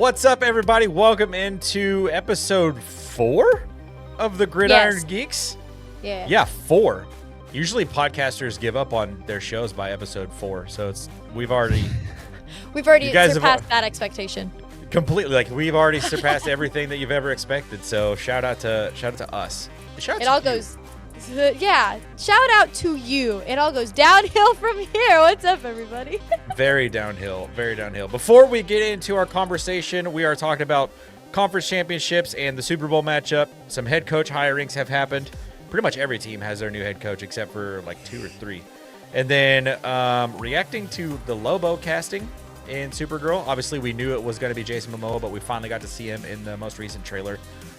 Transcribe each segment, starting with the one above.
What's up, everybody? Welcome into episode 4 of the Gridiron Geeks. Yeah, 4. Usually podcasters give up on their shows by episode 4, so we've already surpassed that expectation. Completely, we've already surpassed everything that you've ever expected. So shout out to us. Shout out to you. It all goes downhill from here. What's up, everybody? Very downhill. Before we get into our conversation, we are talking about conference championships and the Super Bowl matchup. Some head coach hirings have happened. Pretty much every team has their new head coach except for like 2 or 3. And then reacting to the Lobo casting in Supergirl. Obviously, we knew it was going to be Jason Momoa, but we finally got to see him in the most recent trailer.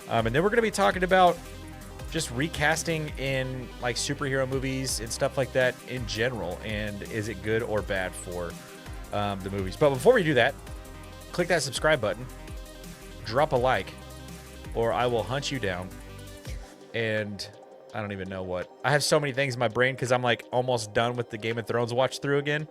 And then we're going to be talking about just recasting in like superhero movies and stuff like that in general, and is it good or bad for the movies. But before we do that, click that subscribe button, drop a like, or I will hunt you down. And I don't even know what. I have so many things in my brain because I'm like almost done with the Game of Thrones watch through again.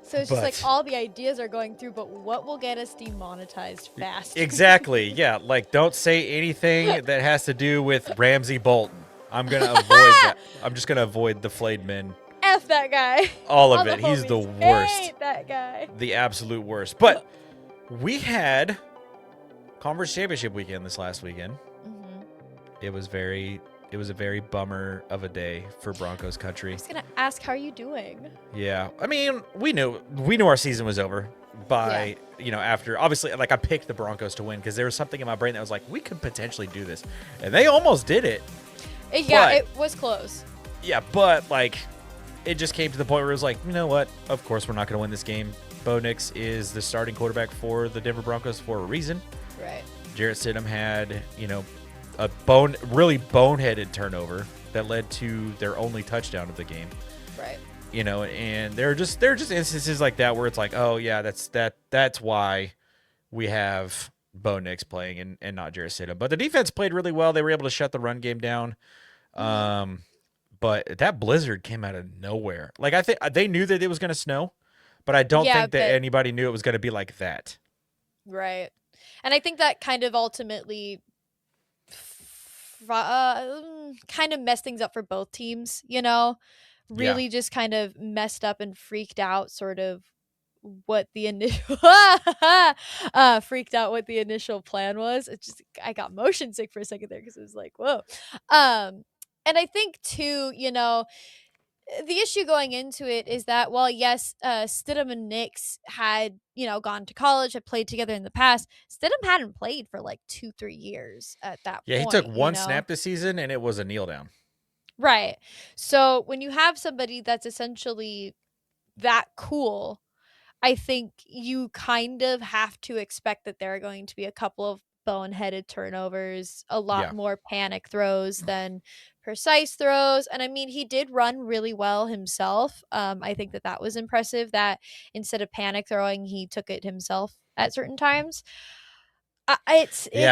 So it's just like all the ideas are going through, but what will get us demonetized fast? Exactly. Yeah. Like, don't say anything that has to do with Ramsay Bolton. I'm going to avoid that. I'm just going to avoid the flayed men. F that guy. All of it. He's the worst. Hate that guy. The absolute worst. But we had Conference Championship weekend this last weekend. Mm-hmm. It was a very bummer of a day for Broncos country. I was going to ask, how are you doing? Yeah. I mean, we knew our season was over by, after, obviously, like I picked the Broncos to win because there was something in my brain that was like, we could potentially do this. And they almost did it. Yeah, it was close. Yeah, but like it just came to the point where it was like, you know what? Of course we're not going to win this game. Bo Nix is the starting quarterback for the Denver Broncos for a reason. Right. Jarrett Stidham had, a really boneheaded turnover that led to their only touchdown of the game. Right. And there are just instances like that where it's like, oh yeah, that's why we have Bo Nix playing and not Jarrett Stidham. But the defense played really well. They were able to shut the run game down. But that blizzard came out of nowhere. Like I think they knew that it was going to snow, but I don't think that anybody knew it was going to be like that. Right. And I think that kind of ultimately kind of messed things up for both teams, really just kind of messed up and freaked out sort of what the initial plan was. It just, I got motion sick for a second there because it was like, whoa. And I think too, the issue going into it is that while yes, Stidham and Nix had, gone to college, had played together in the past, Stidham hadn't played for like 2-3 years at that point. Yeah, he took one snap this season and it was a kneel down. Right. So when you have somebody that's essentially that cool, I think you kind of have to expect that there are going to be a couple of boneheaded turnovers, a lot more panic throws than precise throws. And I mean, he did run really well himself. I think that was impressive that instead of panic throwing, he took it himself at certain times.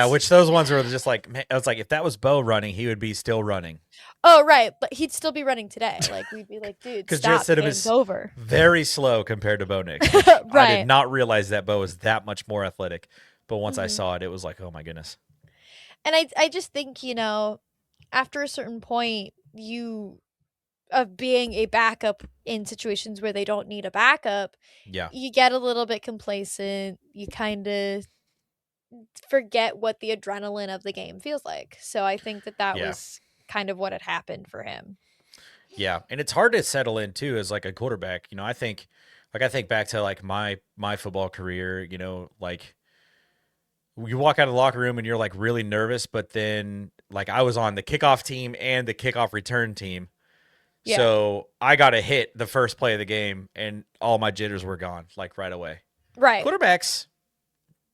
Which those ones were just like, man, I was like, if that was Bo running, he would be still running. Oh, right. But he'd still be running today. Like, we'd be like, dude, stop, game's over. Very slow compared to Bo Nix. Right. I did not realize that Bo was that much more athletic. But once I saw it, it was like, oh my goodness. And I just think, after a certain point, of being a backup in situations where they don't need a backup, you get a little bit complacent. You kind of forget what the adrenaline of the game feels like. So I think that was kind of what had happened for him. Yeah, and it's hard to settle in too as like a quarterback. I think back to like my football career. Like you walk out of the locker room and you're like really nervous, but then like I was on the kickoff team and the kickoff return team. Yeah. So I got a hit the first play of the game and all my jitters were gone like right away. Right. Quarterbacks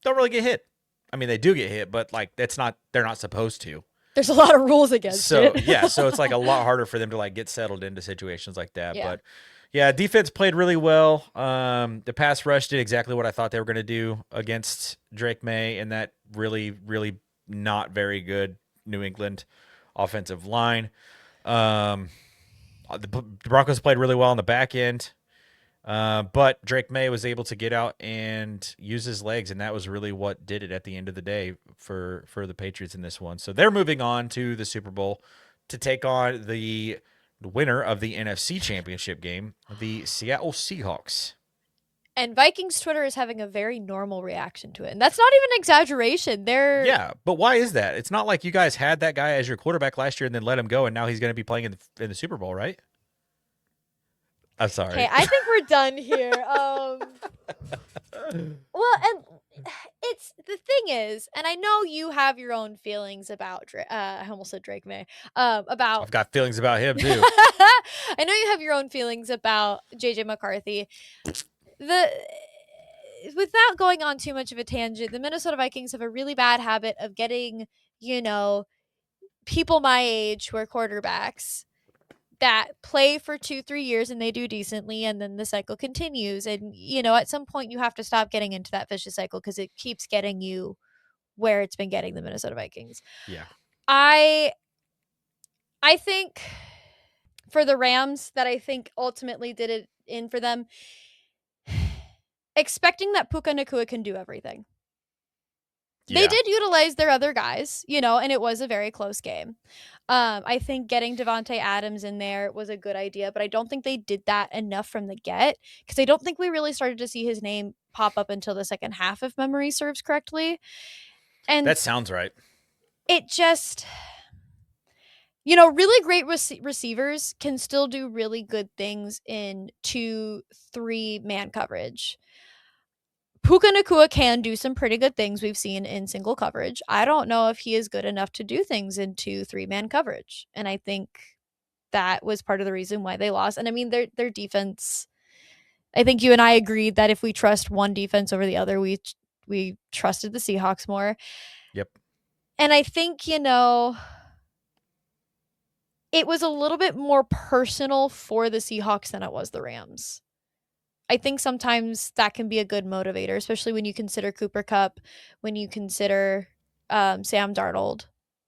don't really get hit. I mean, they do get hit, but like they're not supposed to. There's a lot of rules against it. Yeah, so it's like a lot harder for them to like get settled into situations like that. Yeah. But yeah, defense played really well. The pass rush did exactly what I thought they were going to do against Drake May and that really, really not very good New England offensive line. The Broncos played really well on the back end. But Drake May was able to get out and use his legs, and that was really what did it at the end of the day for the Patriots in this one. So they're moving on to the Super Bowl to take on the winner of the NFC Championship game, the Seattle Seahawks. And Vikings Twitter is having a very normal reaction to it. And that's not even an exaggeration. Yeah, but why is that? It's not like you guys had that guy as your quarterback last year and then let him go, and now he's going to be playing in the Super Bowl, right? I'm sorry. Okay, I think we're done here. Well, and it's the thing is, and I know you have your own feelings about I almost said Drake May. About I've got feelings about him too. I know you have your own feelings about JJ McCarthy. Without going on too much of a tangent, the Minnesota Vikings have a really bad habit of getting, people my age who are quarterbacks that play for 2-3 years and they do decently, and then the cycle continues. And at some point you have to stop getting into that vicious cycle because it keeps getting you where it's been getting the Minnesota Vikings. Yeah. I think for the Rams, that I think ultimately did it in for them, expecting that Puka Nacua can do everything. Yeah. They did utilize their other guys, and it was a very close game. I think getting Devontae Adams in there was a good idea, but I don't think they did that enough from the get, because I don't think we really started to see his name pop up until the second half, if memory serves correctly. And that sounds right. It just, really great receivers can still do really good things in 2-3 man coverage. Puka Nacua can do some pretty good things we've seen in single coverage. I don't know if he is good enough to do things in 2-3 man coverage. And I think that was part of the reason why they lost. And I mean, their defense, I think you and I agreed that if we trust one defense over the other, we trusted the Seahawks more. Yep. And I think, it was a little bit more personal for the Seahawks than it was the Rams. I think sometimes that can be a good motivator, especially when you consider Cooper Kupp, when you consider Sam Darnold.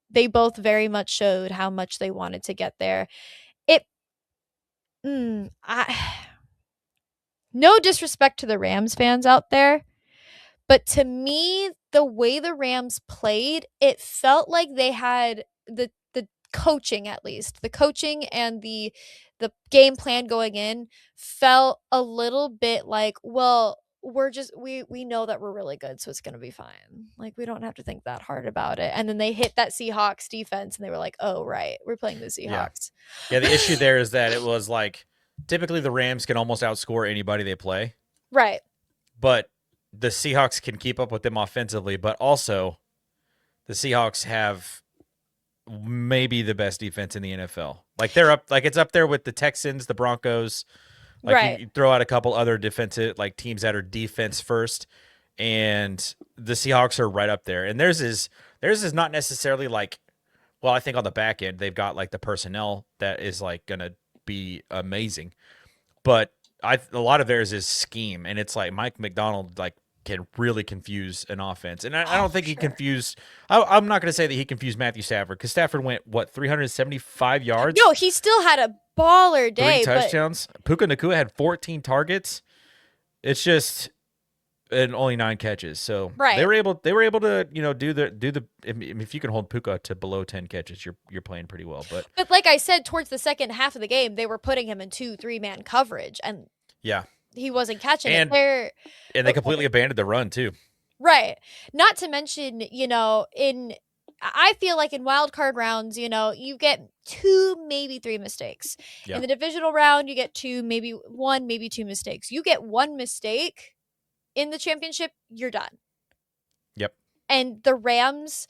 They both very much showed how much they wanted to get there. No disrespect to the Rams fans out there, but to me, the way the Rams played, it felt like they had the coaching, at least the coaching and the game plan going in felt a little bit like, well, we know that we're really good, so it's going to be fine. Like, we don't have to think that hard about it. And then they hit that Seahawks defense and they were like, oh, right, we're playing the Seahawks. Yeah, the issue there is that it was like, typically the Rams can almost outscore anybody they play. Right. But the Seahawks can keep up with them offensively, but also the Seahawks have maybe the best defense in the NFL. Like, they're up, like it's up there with the Texans, the Broncos. Like, right. You throw out a couple other defensive, like, teams that are defense first, and the Seahawks are right up there. And theirs is not necessarily like, well, I think on the back end they've got like the personnel that is like gonna be amazing, but a lot of theirs is scheme, and it's like Mike McDonald like can really confuse an offense. And I don't think he confused. I'm not going to say that he confused Matthew Stafford, because Stafford went, 375 yards? No, he still had a baller day. 3 touchdowns. Puka Nacua had 14 targets. It's just, and only 9 catches. So right. they were able to, do the if you can hold Puka to below 10 catches, you're playing pretty well. But like I said, towards the second half of the game, they were putting him in 2-3 man coverage, and yeah, he wasn't catching it. And they completely abandoned the run too. Right. Not to mention, I feel like in wild card rounds, you get 2, maybe 3 mistakes. Yeah. In the divisional round, you get 2, maybe 1, maybe 2 mistakes. You get 1 mistake in the championship, you're done. Yep. And the Rams,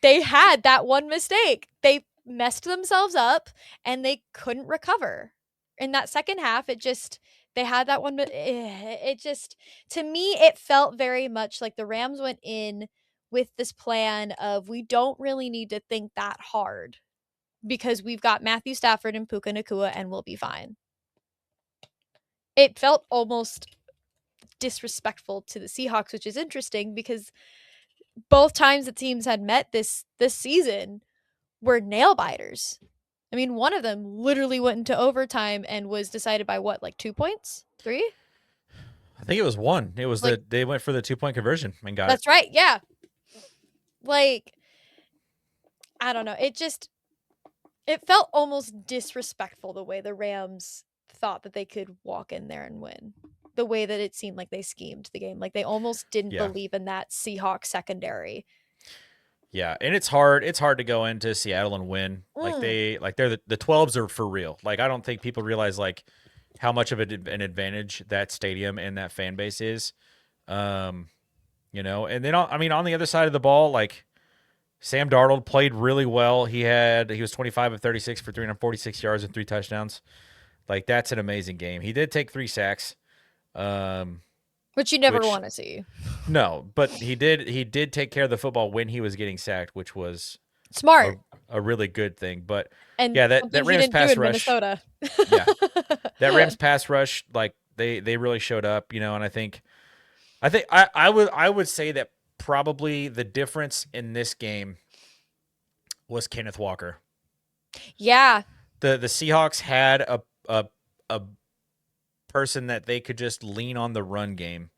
they had that 1 mistake. They messed themselves up and they couldn't recover. In that second half, they had that one, but it just, to me, it felt very much like the Rams went in with this plan of, we don't really need to think that hard because we've got Matthew Stafford and Puka Nacua and we'll be fine. It felt almost disrespectful to the Seahawks, which is interesting because both times the teams had met this season were nail biters. I mean, one of them literally went into overtime and was decided by what, like 2 points? 3? think it was one. It was Like, they went for the 2-point conversion and got it. that's right. Yeah. Like, I don't know. It felt almost disrespectful the way the Rams thought that they could walk in there and win. The way that it seemed like they schemed the game. Like they almost didn't Yeah. believe in that Seahawks secondary. Yeah, and it's hard. It's hard to go into Seattle and win. Like they're the 12s are for real. Like I don't think people realize like how much of an advantage that stadium and that fan base is. You know, and then I mean on the other side of the ball, like Sam Darnold played really well. He was 25 of 36 for 346 yards and 3 touchdowns. Like that's an amazing game. He did take 3 sacks. Which you never want to see. No, but he did take care of the football when he was getting sacked, which was smart. A really good thing. But and yeah, that Rams pass rush. Minnesota. Yeah. That Rams pass rush, like they really showed up, you know, and I think I would say that probably the difference in this game was Kenneth Walker. Yeah. The Seahawks had a person that they could just lean on the run game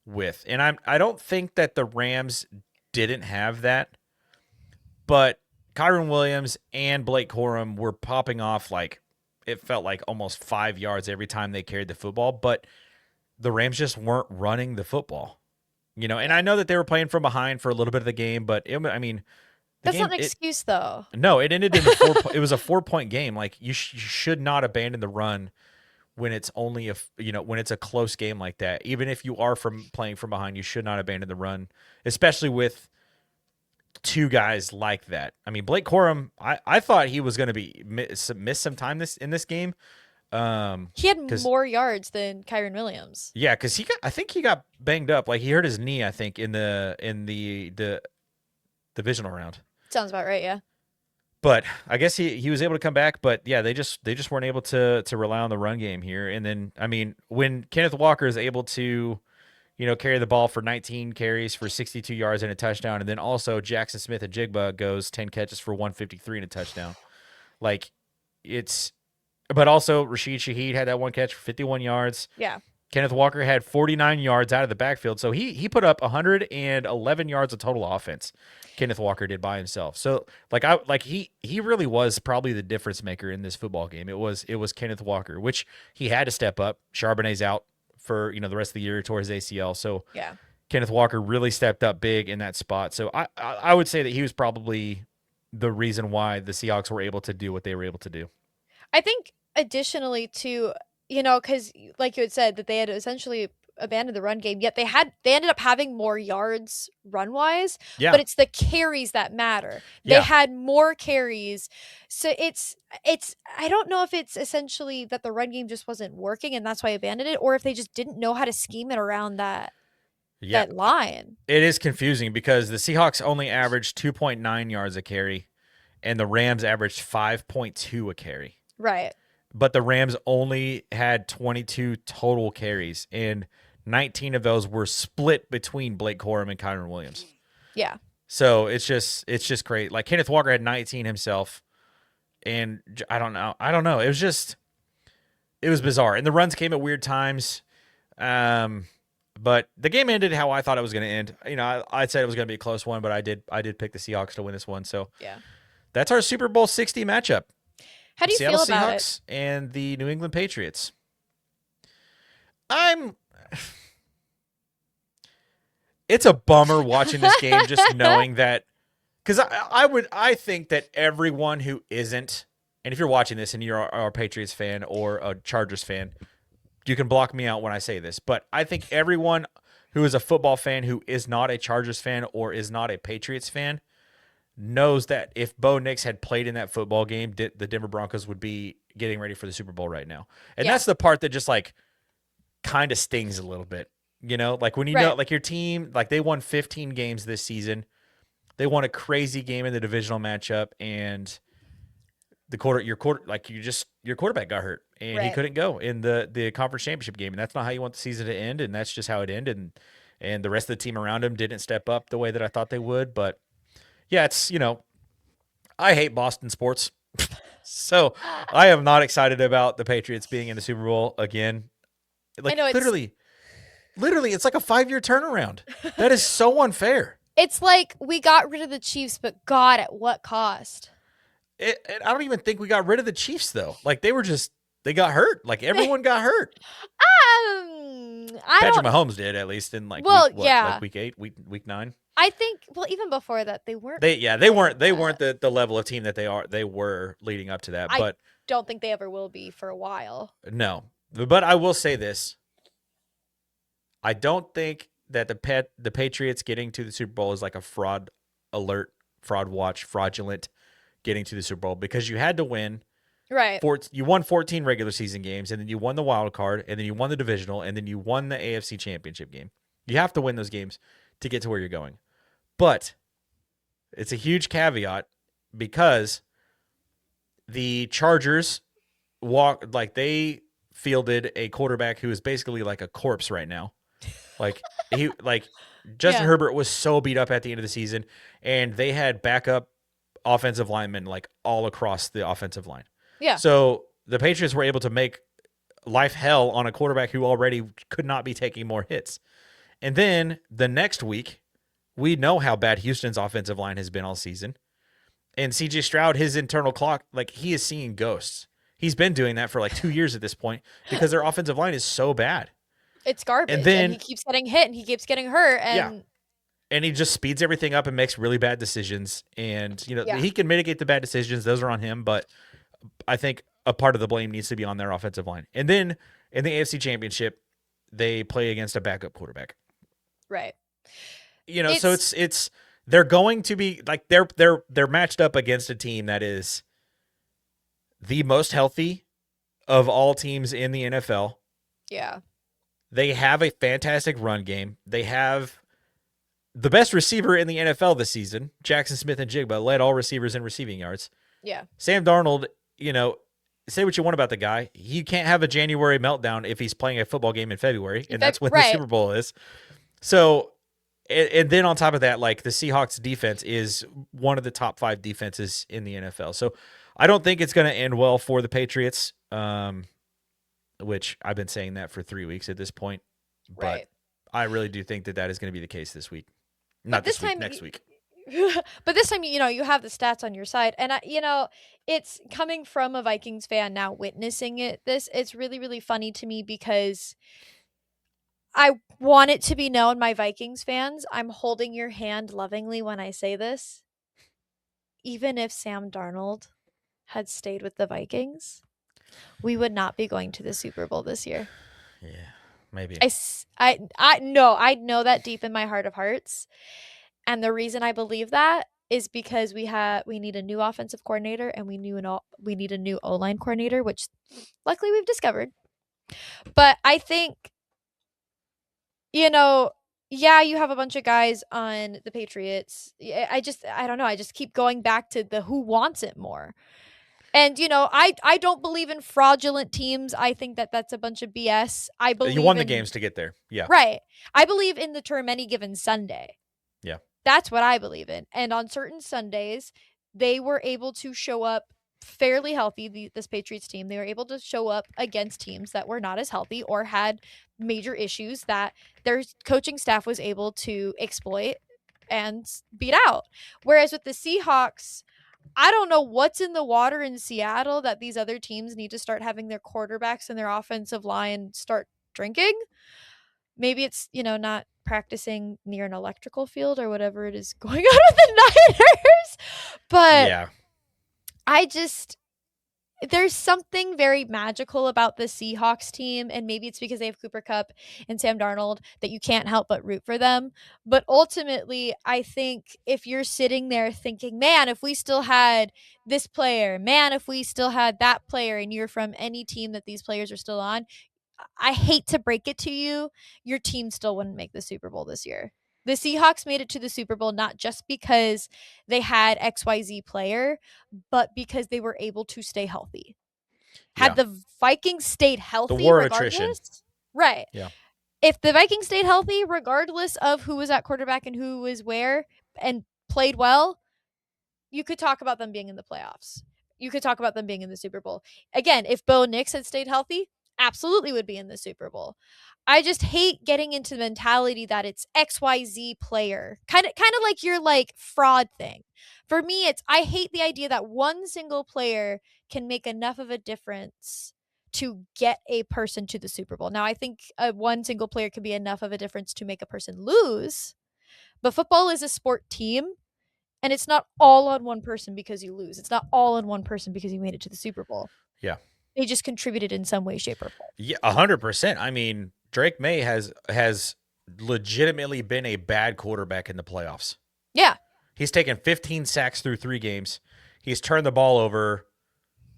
with. And I don't think that the Rams didn't have that, but Kyron Williams and Blake Corum were popping off like it felt like almost 5 yards every time they carried the football, but the Rams just weren't running the football. You know, and I know that they were playing from behind for a little bit of the game, but I mean, that's not an excuse though. No, it ended in it was a 4-point game. Like you should not abandon the run when it's only when it's a close game like that. Even if you are playing from behind, you should not abandon the run, especially with 2 guys like that. I mean, Blake Corum, I thought he was going to miss some time in this game. He had more yards than Kyron Williams. Yeah, because I think he got banged up. Like he hurt his knee, I think, in the divisional round. Sounds about right, yeah. But I guess he was able to come back. But yeah, they just weren't able to rely on the run game here. And then I mean, when Kenneth Walker is able to, carry the ball for 19 carries for 62 yards and a touchdown, and then also Jackson Smith-Njigba goes 10 catches for 153 and a touchdown. Like but also Rashid Shaheed had that one catch for 51 yards. Yeah. Kenneth Walker had 49 yards out of the backfield. So he put up 111 yards of total offense. Kenneth Walker did by himself. So he really was probably the difference maker in this football game. It was Kenneth Walker, which he had to step up. Charbonnet's out for, the rest of the year towards ACL. So yeah, Kenneth Walker really stepped up big in that spot. So I would say that he was probably the reason why the Seahawks were able to do what they were able to do. I think additionally too, because like you had said that they had essentially abandoned the run game, yet they ended up having more yards run wise. Yeah. But it's the carries that matter. Yeah. They had more carries. So it's I don't know if it's essentially that the run game just wasn't working and that's why I abandoned it, or if they just didn't know how to scheme it around that line. It is confusing because the Seahawks only averaged 2.9 yards a carry and the Rams averaged 5.2 a carry. Right. But the Rams only had 22 total carries, and 19 of those were split between Blake Corum and Kyron Williams. Yeah. So it's just great. Like Kenneth Walker had 19 himself, and I don't know. It was bizarre, and the runs came at weird times. But the game ended how I thought it was going to end. I said it was going to be a close one, but I did pick the Seahawks to win this one. So yeah, that's our Super Bowl 60 matchup. How do you Seattle feel about Seahawks it? And the New England Patriots. It's a bummer watching this game, just knowing that, because I think that everyone who isn't, and if you're watching this and you're a Patriots fan or a Chargers fan, you can block me out when I say this, but I think everyone who is a football fan who is not a Chargers fan or is not a Patriots fan knows that if Bo Nix had played in that football game, the Denver Broncos would be getting ready for the Super Bowl right now. And that's the part that just like kind of stings a little bit, like when know, like your team, like they won 15 games this season. They won a crazy game in the divisional matchup and your quarterback got hurt and he couldn't go in the conference championship game. And that's not how you want the season to end. And that's just how it ended. And the rest of the team around him didn't step up the way that I thought they would, but yeah, it's, I hate Boston sports. So I am not excited about the Patriots being in the Super Bowl again. Like, I know literally, Literally, it's like a 5-year turnaround. That is so unfair. It's like we got rid of the Chiefs, but God, at what cost? I don't even think we got rid of the Chiefs though. Like they got hurt. Like everyone got hurt. I Patrick don't. Mahomes did at least in like Well, week what? yeah. Like week 8, week 9. I think. Well, even before that, they weren't. They weren't the level of team that they were leading up to that. I But don't think they ever will be for a while. no. But I will say this. I don't think that the Patriots getting to the Super Bowl is like a fraud alert, fraud watch, fraudulent getting to the Super Bowl, because you had to win. Right. You won 14 regular season games, and then you won the wild card, and then you won the divisional, and then you won the AFC Championship game. You have to win those games to get to where you're going. But it's a huge caveat because the Chargers they fielded a quarterback who is basically like a corpse right now. Like Justin Herbert was so beat up at the end of the season, and they had backup offensive linemen like all across the offensive line. Yeah. So the Patriots were able to make life hell on a quarterback who already could not be taking more hits. And then the next week, we know how bad Houston's offensive line has been all season. And CJ Stroud, his internal clock, like he is seeing ghosts. He's been doing that for like 2 years at this point because their offensive line is so bad. It's garbage. And then he keeps getting hit and he keeps getting hurt. And and he just speeds everything up and makes really bad decisions. And, he can mitigate the bad decisions. Those are on him. But I think a part of the blame needs to be on their offensive line. And then in the AFC Championship, they play against a backup quarterback. Right. So it's they're going to be like they're matched up against a team that is the most healthy of all teams in the NFL. Yeah. They have a fantastic run game. They have the best receiver in the NFL this season. Jackson Smith-Njigba led all receivers in receiving yards. Yeah. Sam Darnold, say what you want about the guy. He can't have a January meltdown if he's playing a football game in February, and that's when the Super Bowl is. So, and then on top of that, like the Seahawks defense is one of the top 5 defenses in the NFL. So I don't think it's going to end well for the Patriots, which I've been saying that for 3 weeks at this point. But I really do think that is going to be the case this week. Not this week, next week. But this time, you have the stats on your side. And, it's coming from a Vikings fan now witnessing it's really, really funny to me because I want it to be known, my Vikings fans, I'm holding your hand lovingly when I say this. Even if Sam Darnold had stayed with the Vikings, we would not be going to the Super Bowl this year. Yeah, maybe. I know that deep in my heart of hearts. And the reason I believe that is because we need a new offensive coordinator and we need a new O-line coordinator, which luckily we've discovered. But I think, you have a bunch of guys on the Patriots. I don't know. I just keep going back to the who wants it more. And, I don't believe in fraudulent teams. I think that that's a bunch of BS. I believe you won the games to get there. Yeah. Right. I believe in the term any given Sunday. Yeah. That's what I believe in. And on certain Sundays, they were able to show up fairly healthy, this Patriots team. They were able to show up against teams that were not as healthy or had major issues that their coaching staff was able to exploit and beat out. Whereas with the Seahawks, I don't know what's in the water in Seattle that these other teams need to start having their quarterbacks and their offensive line start drinking. Maybe it's, not practicing near an electrical field or whatever it is going on with the Niners. But yeah. There's something very magical about the Seahawks team, and maybe it's because they have Cooper Kupp and Sam Darnold that you can't help but root for them. But ultimately, I think if you're sitting there thinking, man, if we still had this player, man, if we still had that player, and you're from any team that these players are still on, I hate to break it to you, your team still wouldn't make the Super Bowl this year. The Seahawks made it to the Super Bowl not just because they had XYZ player, but because they were able to stay healthy. Had the Vikings stayed healthy, the war regardless, attrition. Right. Yeah. If the Vikings stayed healthy, regardless of who was at quarterback and who was where and played well, you could talk about them being in the playoffs. You could talk about them being in the Super Bowl. Again, if Bo Nix had stayed healthy, absolutely would be in the Super Bowl. I just hate getting into the mentality that it's XYZ player. Kind of like your like fraud thing. For me, it's I hate the idea that one single player can make enough of a difference to get a person to the Super Bowl. Now, I think one single player can be enough of a difference to make a person lose, but football is a sport team, and it's not all on one person because you lose. It's not all on one person because you made it to the Super Bowl. Yeah. They just contributed in some way, shape, or form. Yeah, 100%. I mean, Drake May has legitimately been a bad quarterback in the playoffs. Yeah. He's taken 15 sacks through 3 games. He's turned the ball over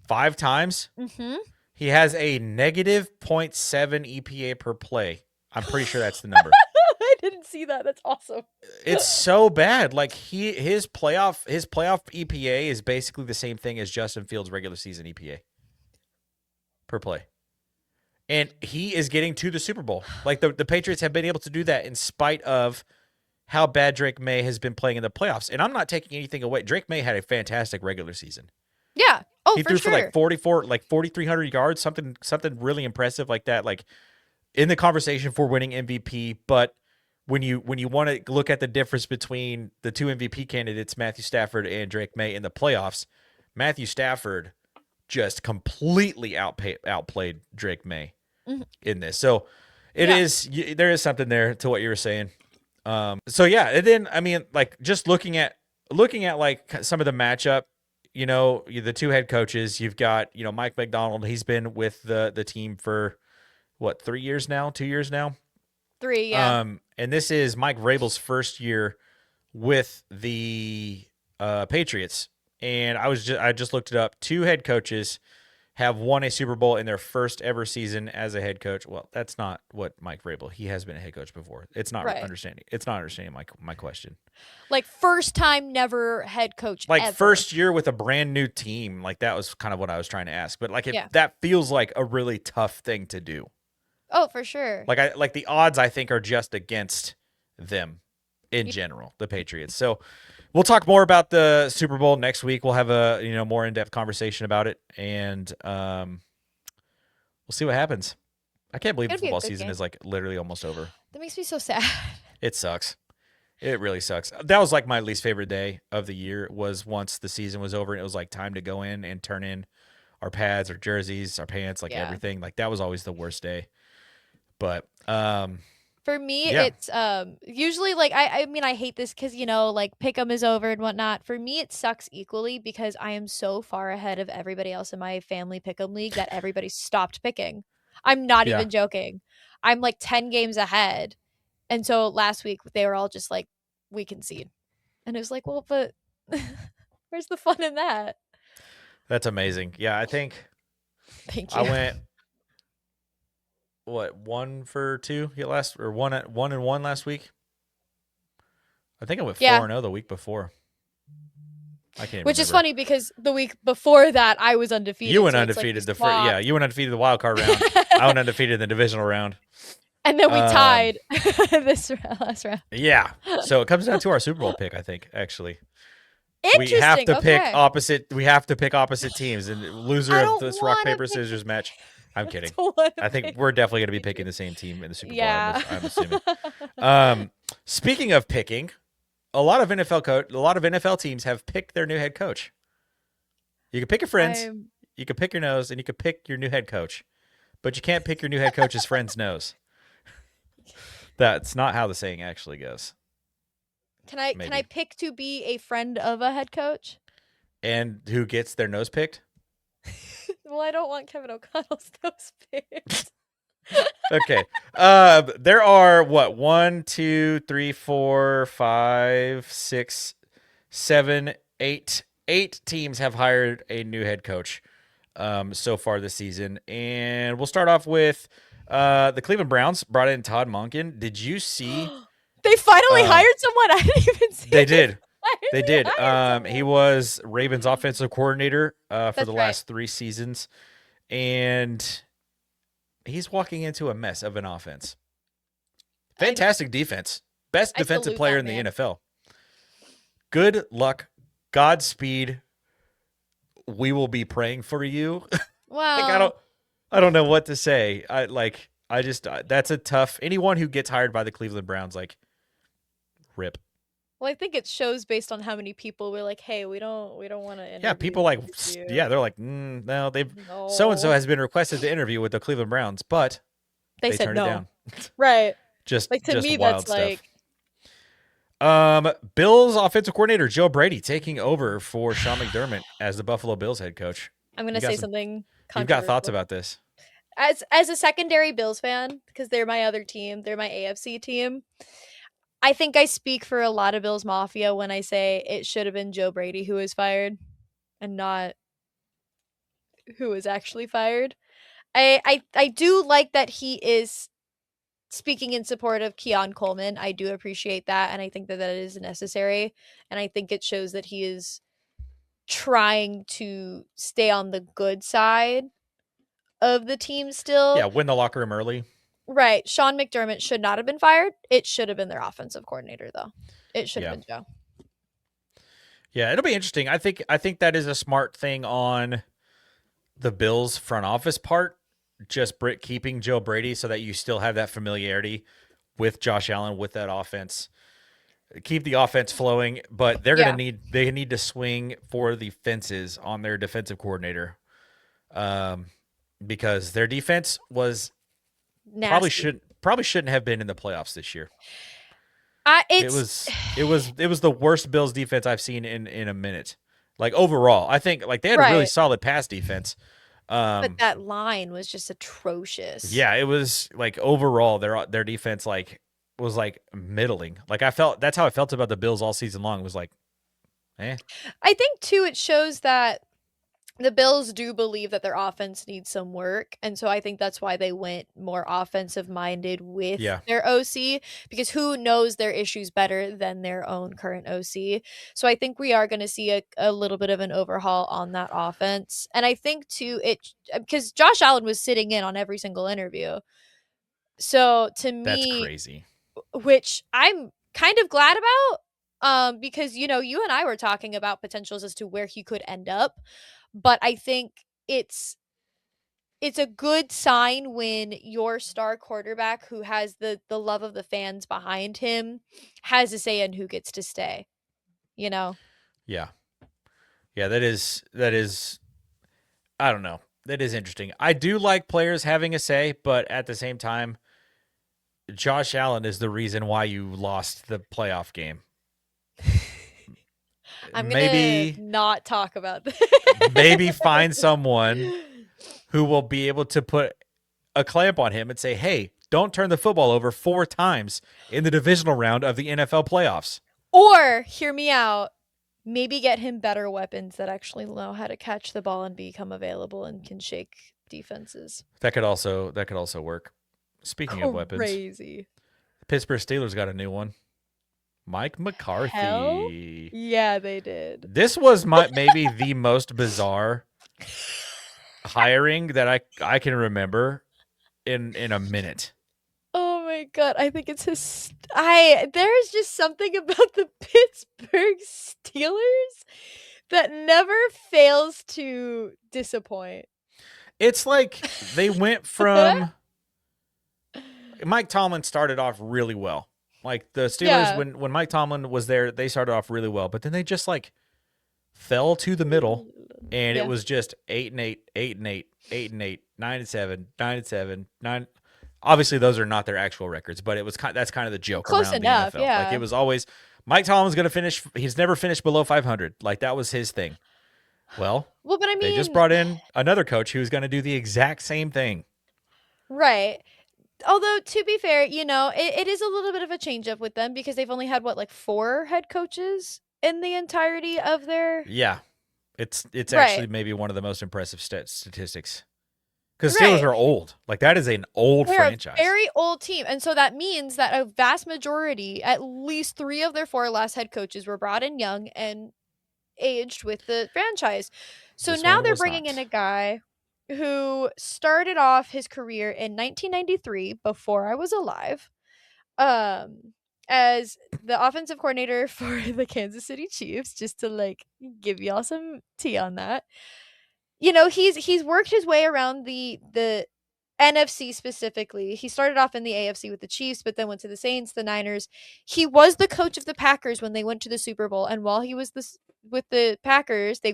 5 times. Mm-hmm. He has a negative 0.7 EPA per play. I'm pretty sure that's the number. I didn't see that. That's awesome. It's so bad. Like his playoff EPA is basically the same thing as Justin Fields' regular season EPA per play. And he is getting to the Super Bowl. Like the Patriots have been able to do that in spite of how bad Drake May has been playing in the playoffs. And I'm not taking anything away. Drake May had a fantastic regular season. Yeah. Oh, he threw for like 4,300 yards, something really impressive like that. Like in the conversation for winning MVP. But when you want to look at the difference between the 2 MVP candidates, Matthew Stafford and Drake May in the playoffs, Matthew Stafford just completely outplayed Drake May in this. So there is something there to what you were saying. So yeah, and then I mean, like just looking at like some of the matchup, you know, the 2 head coaches, you've got, you know, Mike McDonald. He's been with the team for what, 3 years now, 2 years now, 3. Yeah. And this is Mike Vrabel's first year with the Patriots. And I just looked it up. 2 head coaches have won a Super Bowl in their first ever season as a head coach. Well, that's not what Mike Vrabel. He has been a head coach before. It's not understanding. It's not understanding my question. Like first time never head coach. Like ever. first year with a brand new team. Like that was kind of what I was trying to ask. But like that feels like a really tough thing to do. Oh, for sure. Like the odds I think are just against them in general, the Patriots. So we'll talk more about the Super Bowl next week. We'll have a more in-depth conversation about it, and we'll see what happens. I can't believe the football season is like literally almost over. That makes me so sad. It sucks. It really sucks. That was like my least favorite day of the year was once the season was over and it was like time to go in and turn in our pads, our jerseys, our pants, like everything. Like that was always the worst day. But for me, it's usually like I mean I hate this because like pick'em is over and whatnot. For me, it sucks equally because I am so far ahead of everybody else in my family pick'em league that everybody stopped picking. I'm not even joking. I'm like 10 games ahead, and so last week they were all just like, "We concede," and it was like, "Well, but where's the fun in that?" That's amazing. Yeah, I think. Thank you. I went. What 1 for 2 last or 1-1 last week? I think I went 4-0 the week before. I can't. Which is funny because the week before that I was undefeated. You went undefeated you went undefeated the wild card round. I went undefeated in the divisional round. And then we tied this last round. Yeah. So it comes down to our Super Bowl pick, I think, actually. Interesting. We have to pick opposite. We have to pick opposite teams, and loser of this rock paper scissors match. I'm kidding. I think we're definitely going to be picking the same team in the Super Bowl. I'm assuming. Speaking of picking, a lot of NFL teams have picked their new head coach. You can pick your friends, you can pick your nose, and you can pick your new head coach, but you can't pick your new head coach's friend's nose. That's not how the saying actually goes. Can I pick to be a friend of a head coach? And who gets their nose picked? Well, I don't want Kevin O'Connell's nose picked. Okay. There are 1, 2, 3, 4, 5, 6, 7, 8. 8 teams have hired a new head coach so far this season. And we'll start off with the Cleveland Browns brought in Todd Monken. Did you see? They finally hired someone. I didn't even see They did. They did. He was Ravens offensive coordinator for the last 3 seasons. And he's walking into a mess of an offense. Fantastic defense. Best defensive player in the NFL. Good luck. Godspeed. We will be praying for you. Well, I don't know what to say. I just that's a tough. Anyone who gets hired by the Cleveland Browns, like, rip. Well, I think it shows based on how many people were like, "Hey, we don't want to Yeah, interview people like, with you." yeah, they're like, no, they've so and so No. has been requested to interview with the Cleveland Browns, but They they said turned it no. down. Right. Just Like to just me that's wild stuff. like Bills offensive coordinator Joe Brady taking over for Sean McDermott as the Buffalo Bills head coach. I'm going You to got say some. something You've got thoughts controversial. about this? As a secondary Bills fan, because they're my other team, they're my AFC team. I think I speak for a lot of Bills Mafia when I say it should have been Joe Brady who was fired and not who was actually fired. I do like that he is speaking in support of Keon Coleman. I do appreciate that, and I think that that is necessary, and I think it shows that he is trying to stay on the good side of the team Yeah, still. win the locker room early. Right. Sean McDermott should not have been fired. It should have been their offensive coordinator, though. It should have Yeah, been Joe. yeah, it'll be interesting. I think that is a smart thing on the Bills front office part. Just keeping Joe Brady so that you still have that familiarity with Josh Allen with that offense. Keep the offense flowing, but Yeah. they need to swing for the fences on their defensive coordinator, um, because their defense was Nasty. probably shouldn't have been in the playoffs this year. It It's was it was the worst Bills defense I've seen in a minute. Like overall, I think like they had a really right. solid pass defense. But Um, that line was just atrocious. yeah, it was like overall their defense like was like middling. Like I felt that's how I felt about the Bills all season long. Was like, eh, I think, too, it shows that the Bills do believe that their offense needs some work, and so I think that's why they went more offensive minded with yeah, their OC, because who knows their issues better than their own current OC. So I think we are going to see a little bit of an overhaul on that offense. And I think too it because Josh Allen was sitting in on every single interview. So to that's me, crazy. which I'm kind of glad about, because you and I were talking about potentials as to where he could end up, but I think it's it's a good sign when your star quarterback who has the love of the fans behind him has a say in who gets to stay, you know? Yeah, yeah, that is. I don't know. That is interesting. I do like players having a say, but at the same time, Josh Allen is the reason why you lost the playoff game. I'm gonna Maybe not talk about this. maybe find someone who will be able to put a clamp on him and say, "Hey, don't turn the football over 4 times in the divisional round of the NFL playoffs." Or, hear me out, maybe get him better weapons that actually know how to catch the ball and become available and can shake defenses. That could also work. Speaking of weapons, Crazy. the Pittsburgh Steelers got a new one. Mike Hell? McCarthy. Yeah, they did. This was maybe the most bizarre hiring that I can remember in a minute. Oh my god, I think it's his I there's just something about the Pittsburgh Steelers that never fails to disappoint. It's like they went from Mike Tomlin started off really well. Like the Steelers Yeah. when Mike Tomlin was there, they started off really well, but then they just like fell to the middle and it Yeah. was just 8-8, 8-8, 8-8, 9-7, 9-7, 9. Obviously those are not their actual records, but it was that's kind of the joke Close around the enough, NFL. Like it yeah. was always Mike Tomlin's going to finish, he's never finished below 500. Like that was his thing. Well, Well, but I they just mean, brought in another coach who's going to do the exact same thing. right. Although, to be fair, it is a little bit of a change up with them because they've only had, what, like 4 head coaches in the entirety of their Yeah. It's Right. actually maybe one of the most impressive statistics. Because Steelers Right. are old. Like that is an old They're a franchise. very old team, and so that means that a vast majority, at least 3 of their 4 last head coaches were brought in young and aged with the franchise. So This now one they're was bringing in not. a guy who started off his career in 1993, before I was alive, um, as the offensive coordinator for the Kansas City Chiefs, just to, like, give y'all some tea on that. he's worked his way around the NFC specifically. He started off in the AFC with the Chiefs, but then went to the Saints, the Niners. He was the coach of the Packers when they went to the Super Bowl, and while he was with the Packers, they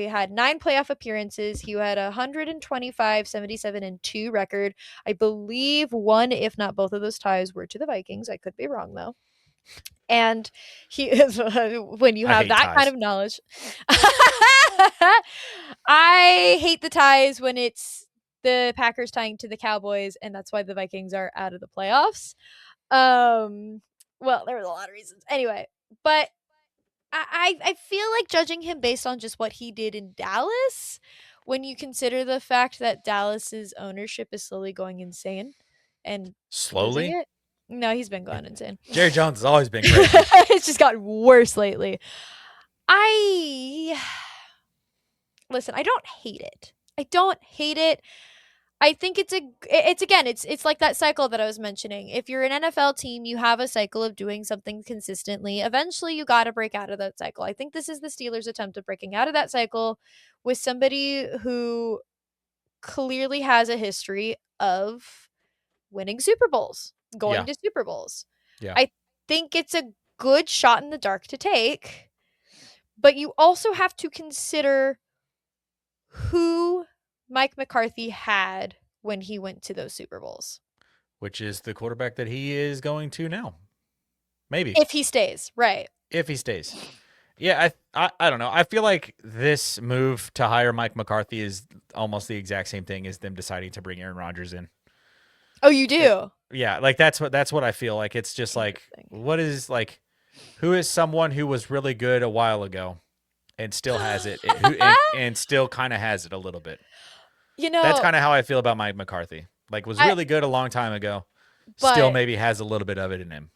had 9 playoff appearances. He had 125, 77, and 2 record. I believe one, if not both of those ties were to the Vikings. I could be wrong though. And he is when you have that kind of knowledge. I hate the ties when it's the Packers tying to the Cowboys, and that's why the Vikings are out of the playoffs. Well, there was a lot of reasons. Anyway, but I feel like judging him based on just what he did in Dallas, when you consider the fact that Dallas's ownership is slowly going insane and Slowly? it. No, he's been going insane. Jerry Jones has always been crazy. It's just gotten worse lately. Listen, I don't hate it. I think it's like that cycle that I was mentioning. If you're an NFL team, you have a cycle of doing something consistently. Eventually, you got to break out of that cycle. I think this is the Steelers' attempt at breaking out of that cycle with somebody who clearly has a history of winning Super Bowls, going to Super Bowls. Yeah. I think it's a good shot in the dark to take, but you also have to consider who Mike McCarthy had when he went to those Super Bowls. Which is the quarterback that he is going to now. Maybe. If he stays, right. If he stays. Yeah, I don't know. I feel like this move to hire Mike McCarthy is almost the exact same thing as them deciding to bring Aaron Rodgers in. Oh, you do? Yeah, like that's what I feel like. It's just like, who is someone who was really good a while ago and still has it, and still kind of has it a little bit. That's kind of how I feel about Mike McCarthy. Like, was really good a long time ago, still maybe has a little bit of it in him.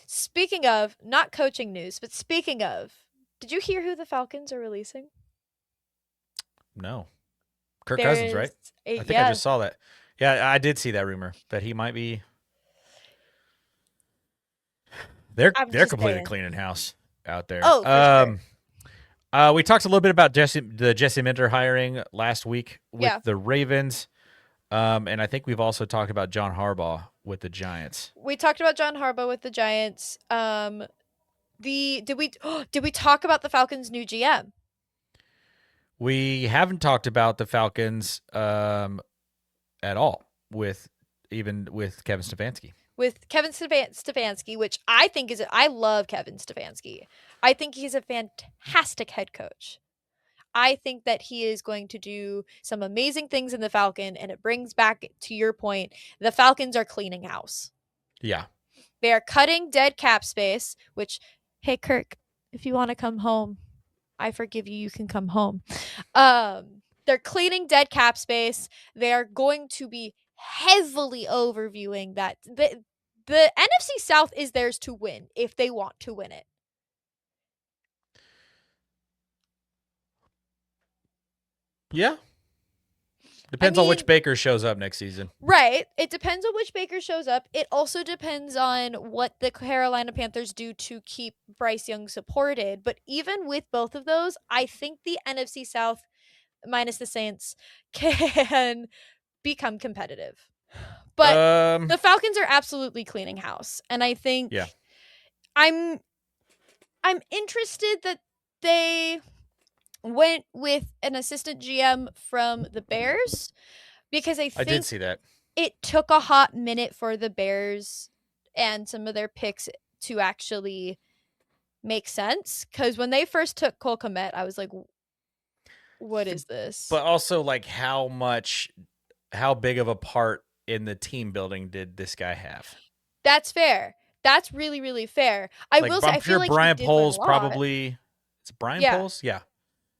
Speaking of, not coaching news, but speaking of, did you hear who the Falcons are releasing? No. Kirk Cousins, right? I think I just saw that. Yeah, I did see that rumor that he might be. They're completely cleaning house out there. Oh, for sure. We talked a little bit about the Jesse Minter hiring last week with the Ravens, and I think we've also talked about John Harbaugh with the Giants. We talked about John Harbaugh with the Giants. Did we talk about the Falcons' new GM? We haven't talked about the Falcons at all with Kevin Stefanski. With Kevin Stefanski, which I love Kevin Stefanski. I think he's a fantastic head coach. I think that he is going to do some amazing things in the Falcon, and it brings back to your point, the Falcons are cleaning house. Yeah. They are cutting dead cap space, which, hey, Kirk, if you want to come home, I forgive you. You can come home. They're cleaning dead cap space. They are going to be heavily overviewing that. The NFC South is theirs to win if they want to win it. Yeah. Depends on which Baker shows up next season. Right. It depends on which Baker shows up. It also depends on what the Carolina Panthers do to keep Bryce Young supported. But even with both of those, I think the NFC South, minus the Saints, can become competitive. But the Falcons are absolutely cleaning house. And I think I'm interested that they went with an assistant GM from the Bears, because I did see that. It took a hot minute for the Bears and some of their picks to actually make sense. Because when they first took Cole Kmet, I was like, what is this? But also, like, how big of a part in the team building did this guy have? That's fair. That's really, really fair. I will say, I feel like Brian Poles probably. It's Brian Poles? Yeah.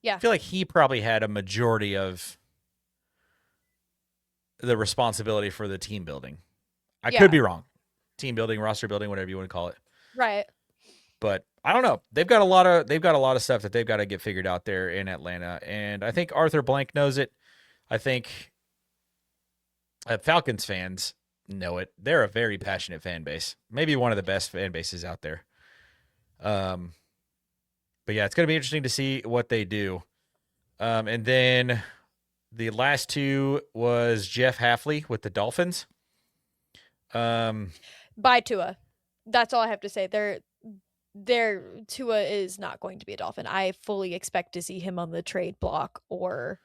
Yeah. I feel like he probably had a majority of the responsibility for the team building. I could be wrong. Team building, roster building, whatever you want to call it. Right. But I don't know. They've got a lot of stuff that they've got to get figured out there in Atlanta, and I think Arthur Blank knows it. I think Falcons fans know it. They're a very passionate fan base. Maybe one of the best fan bases out there. But yeah, it's going to be interesting to see what they do. And then The last two was Jeff Halfley with the Dolphins. Bye Tua. That's all I have to say. Their Tua is not going to be a Dolphin. I fully expect to see him on the trade block or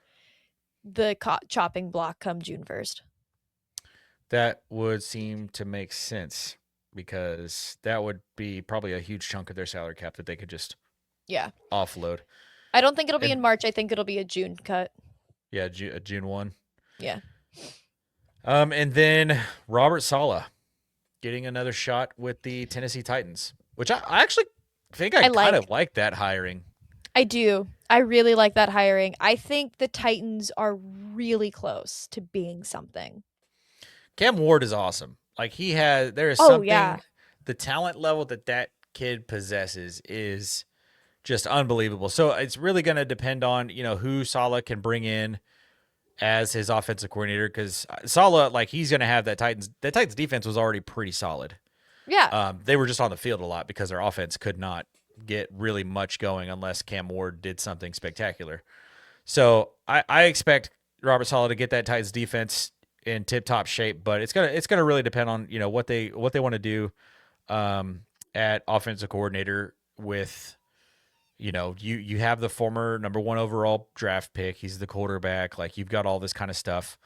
the chopping block come June 1st. That would seem to make sense because that would be probably a huge chunk of their salary cap that they could just offload. I don't think it'll be in March. I think it'll be a June cut. Yeah, June 1. Yeah. And then Robert Saleh getting another shot with the Tennessee Titans, which I actually think I kind of like that hiring. I do. I really like that hiring. I think the Titans are really close to being something. Cam Ward is awesome. Like there is something, the talent level that kid possesses is just unbelievable. So it's really going to depend on, who Saleh can bring in as his offensive coordinator, because Saleh, like, he's going to have the Titans defense was already pretty solid. Yeah. They were just on the field a lot because their offense could not get really much going unless Cam Ward did something spectacular. So I expect Robert Saleh to get that Titans defense in tip-top shape, but it's gonna really depend on what they want to do at offensive coordinator with. You have the former number 1 overall draft pick. He's the quarterback. Like, you've got all this kind of stuff.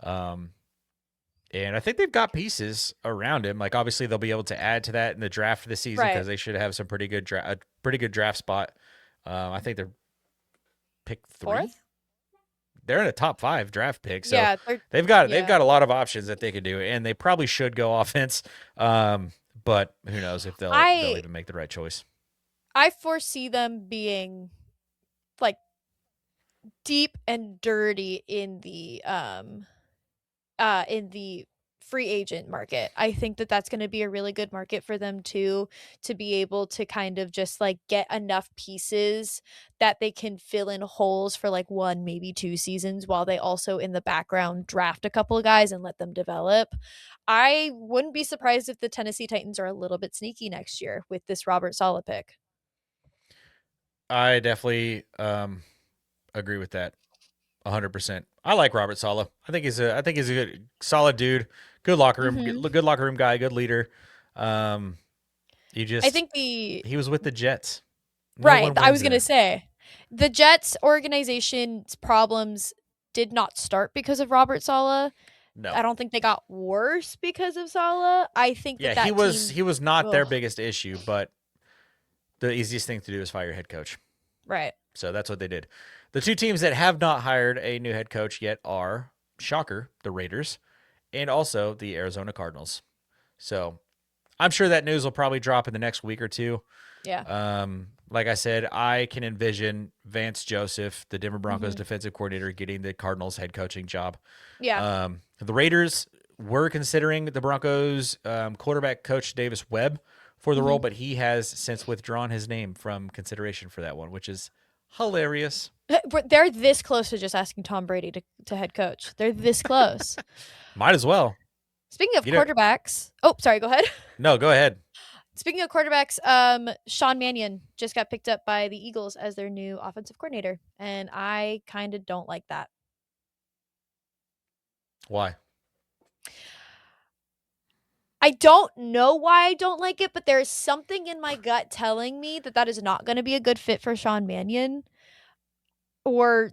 And I think they've got pieces around him. Like, obviously they'll be able to add to that in the draft this season because they should have some pretty good draft spot. I think they're pick 3. 4th? They're in a top 5 draft pick. So they've got a lot of options that they could do, and they probably should go offense. But who knows if they'll even make the right choice. I foresee them being like deep and dirty in the free agent market. I think that that's going to be a really good market for them to be able to kind of just like get enough pieces that they can fill in holes for like 1, maybe 2 seasons while they also in the background draft a couple of guys and let them develop. I wouldn't be surprised if the Tennessee Titans are a little bit sneaky next year with this Robert Saleh pick. I definitely agree with that 100%. I like Robert Saleh. I think he's a good, solid dude. Good locker room, good locker room guy, good leader. I think he was with the Jets. Right. I was going to say the Jets organization's problems did not start because of Robert Saleh. No. I don't think they got worse because of Saleh. I think that he was not their biggest issue, but the easiest thing to do is fire your head coach. Right. So that's what they did. The 2 teams that have not hired a new head coach yet are, shocker, the Raiders and also the Arizona Cardinals. So I'm sure that news will probably drop in the next week or 2. Yeah. Like I said, I can envision Vance Joseph, the Denver Broncos defensive coordinator, getting the Cardinals head coaching job. Yeah. The Raiders were considering the Broncos quarterback coach Davis Webb for the role, but he has since withdrawn his name from consideration for that one, which is hilarious. They're this close to just asking Tom Brady to head coach. They're this close. Might as well. Speaking of quarterbacks. Oh, sorry. Go ahead. No, go ahead. Speaking of quarterbacks, Sean Mannion just got picked up by the Eagles as their new offensive coordinator, and I kind of don't like that. Why? I don't know why I don't like it, but there is something in my gut telling me that is not going to be a good fit for Sean Mannion. Or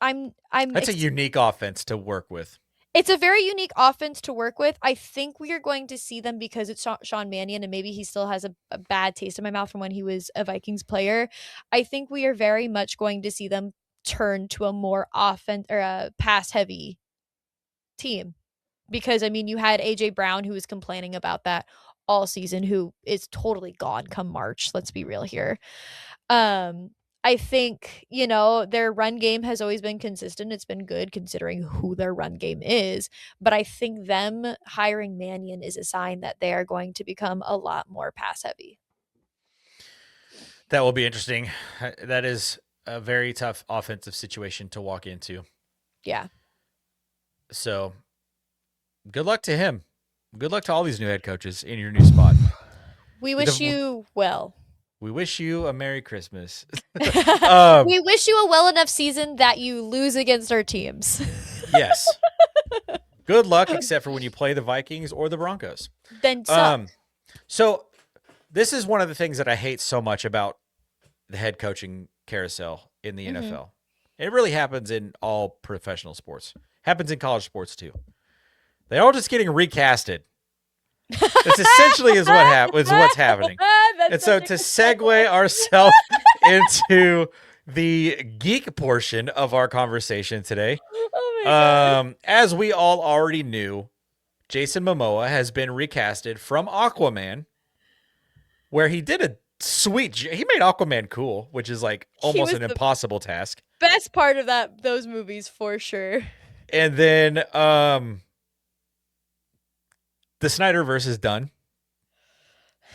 I'm. That's a unique offense to work with. It's a very unique offense to work with. I think we are going to see them because it's Sean Mannion, and maybe he still has a bad taste in my mouth from when he was a Vikings player. I think we are very much going to see them turn to a more offense or a pass heavy team. Because, I mean, you had A.J. Brown, who was complaining about that all season, who is totally gone come March. Let's be real here. I think, their run game has always been consistent. It's been good considering who their run game is. But I think them hiring Mannion is a sign that they are going to become a lot more pass heavy. That will be interesting. That is a very tough offensive situation to walk into. Yeah. So good luck to him. Good luck to all these new head coaches in your new spot. We wish you well. We wish you a Merry Christmas. Um, We wish you a well enough season that you lose against our teams. yes. Good luck, except for when you play the Vikings or the Broncos. Then suck. So this is one of the things that I hate so much about the head coaching carousel in the NFL. It really happens in all professional sports. Happens in college sports too. They're all just getting recasted. That's essentially is what's happening. And so to segue ourselves into the geek portion of our conversation today, Oh my God. as we all already knew, Jason Momoa has been recasted from Aquaman, where he did a he made Aquaman cool, which is like almost an impossible task. Best part of those movies for sure. And then the Snyderverse is done.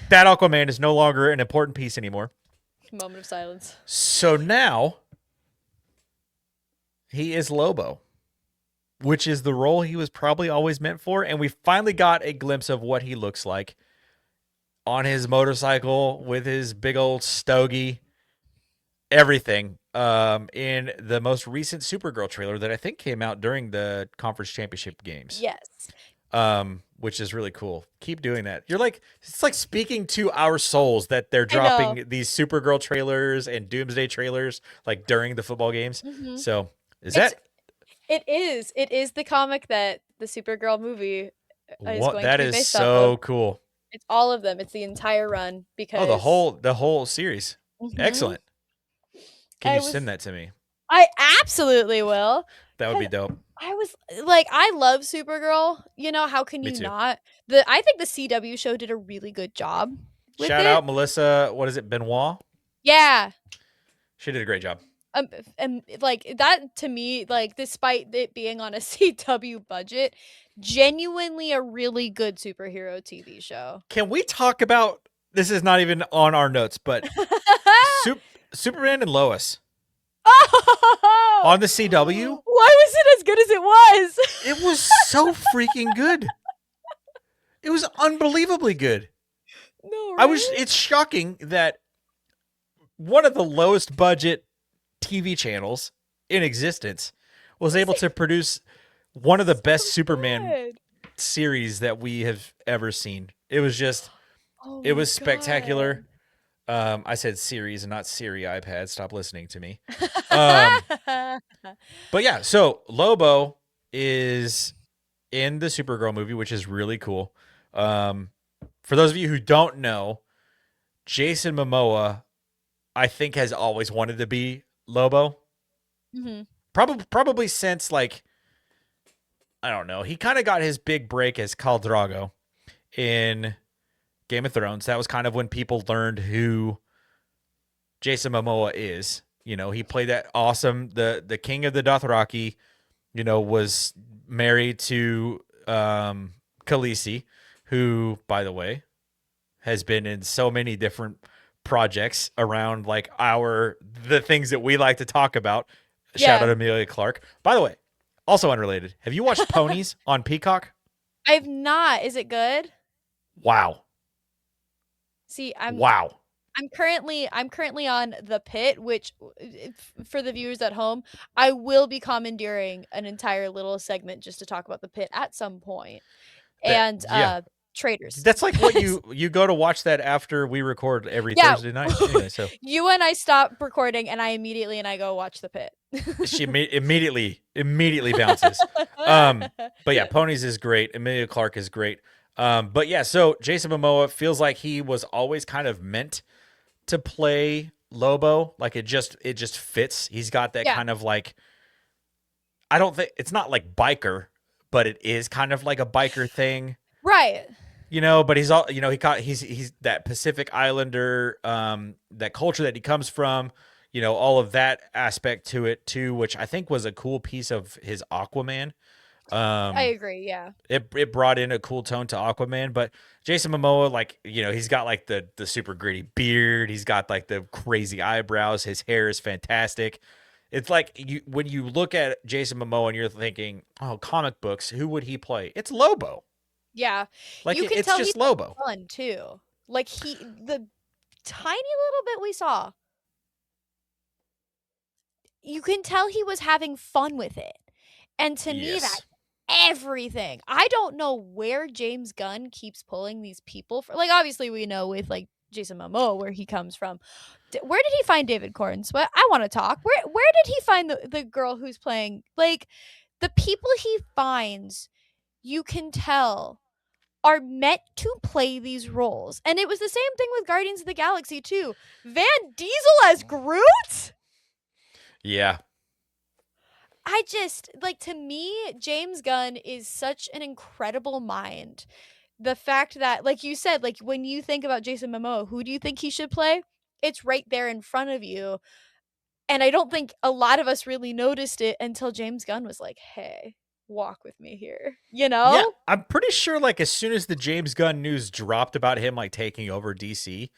That Aquaman is no longer an important piece anymore. Moment of silence. So now he is Lobo, which is the role he was probably always meant for. And we finally got a glimpse of what he looks like on his motorcycle with his big old stogie, everything, in the most recent Supergirl trailer that I think came out during the conference championship games. Yes. Which is really cool. Keep doing that. It's like speaking to our souls that they're dropping these Supergirl trailers and Doomsday trailers like during the football games. Mm-hmm. So it is the comic that the Supergirl movie is going that to be is based so off of. cool. It's all of them. It's the entire run because the whole series. Mhm. Excellent. Can you send that to me? I absolutely will. That would be dope. I was like, I love Supergirl. You know, how can you not? I think the CW show did a really good job with Shout out Melissa, what is it, Benoit? Yeah. She did a great job. And like that to me, like despite it being on a CW budget, genuinely a really good superhero TV show. Can we talk about, this is not even on our notes, but Superman and Lois. Oh! On the CW? Why was it as good as it was? It was so freaking good. It was unbelievably good. No, right? It's shocking that one of the lowest budget TV channels in existence was able to produce one of the best Superman series that we have ever seen. It was just, it was spectacular. I said series and not Siri iPad. Stop listening to me. But yeah, so Lobo is in the Supergirl movie, which is really cool. For those of you who don't know, Jason Momoa, I think, has always wanted to be Lobo. Mm-hmm. Probably since, like, I don't know. He kind of got his big break as Khal Drogo in Game of Thrones. That was kind of when people learned who Jason Momoa is. You know, he played that awesome, the king of the Dothraki, you know, was married to Khaleesi, who, by the way, has been in so many different projects around like the things that we like to talk about. Yeah. Shout out Emilia Clarke. By the way, also unrelated. Have you watched Ponies on Peacock? I've not. Is it good? Wow. See, I'm currently on The Pit, which for the viewers at home, I will be commandeering an entire little segment just to talk about The Pit at some point. Traders. That's like what you go to watch that after we record every Thursday night. Anyway, so you and I stop recording and I go watch The Pit. She immediately bounces. But yeah, Ponies is great. Emilia Clarke is great. But yeah, so Jason Momoa feels like he was always kind of meant to play Lobo. Like it just fits. He's got that kind of like, I don't think it's not like biker, but it is kind of like a biker thing. Right. You know, but he's all, you know, he's that Pacific Islander, that culture that he comes from, you know, all of that aspect to it too, which I think was a cool piece of his Aquaman. I agree. Yeah. It brought in a cool tone to Aquaman, but Jason Momoa, like, you know, he's got like the super gritty beard. He's got like the crazy eyebrows. His hair is fantastic. It's like when you look at Jason Momoa and you're thinking, oh, comic books, who would he play? It's Lobo. Yeah. Like it's just Lobo. Fun too. Like tiny little bit we saw, you can tell he was having fun with it. And to me, Yes. that's everything. I don't know where James Gunn keeps pulling these people for. Like, obviously, we know with like Jason Momoa where he comes from. Where did he find David Corns? What I want to talk. Where did he find the girl who's playing? Like, the people he finds, you can tell are meant to play these roles. And it was the same thing with Guardians of the Galaxy too. Van Diesel as Groot? Yeah. I just, like, to me, James Gunn is such an incredible mind. The fact that, like you said, like, when you think about Jason Momoa, who do you think he should play? It's right there in front of you. And I don't think a lot of us really noticed it until James Gunn was like, hey, walk with me here. You Yeah, know? I'm pretty sure like as soon as the James Gunn news dropped about him like taking over DC,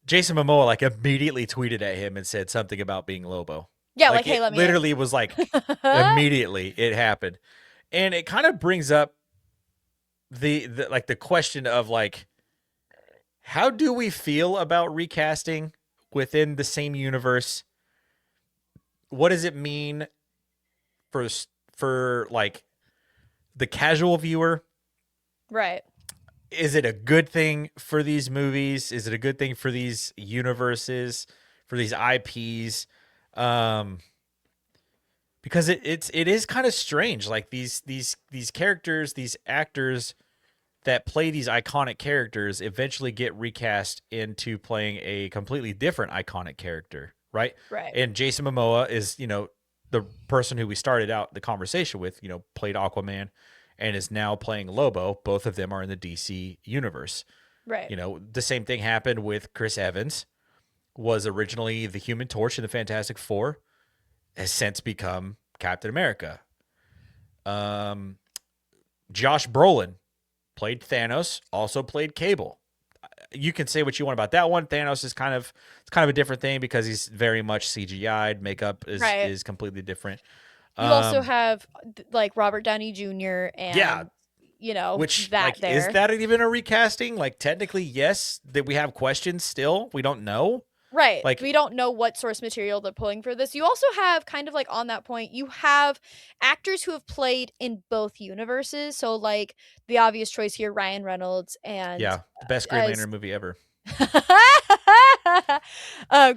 Jason Momoa like immediately tweeted at him and said something about being Lobo. Yeah, Like like, hey, it let me in. literally was like immediately it happened. And it kind of brings up the like the question of like how do we feel about recasting within the same universe? What does it mean for like the casual viewer? Right. Is it a good thing for these movies? Is it a good thing for these universes, for these IPs? Because it is kind of strange. Like these characters, these actors that play these iconic characters eventually get recast into playing a completely different iconic character, right? Right. And Jason Momoa is, the person who we started out the conversation with, played Aquaman and is now playing Lobo. Both of them are in the DC universe. Right. The same thing happened with Chris Evans, was originally the Human Torch in the Fantastic Four, has since become Captain America. Josh Brolin played Thanos, also played Cable. You can say what you want about that one. Thanos is kind of a different thing because he's very much CGI'd. Makeup Right. is completely different. You also have like Robert Downey Jr. Yeah, and which that like is there. that even a recasting? Like technically, yes. That we have questions still. We don't know. Right. Like We don't know what source material they're pulling for this. You also have kind of like on that point, you have actors who have played in both universes. So like the obvious choice here, Ryan Reynolds and yeah, the best Green as Lantern movie ever.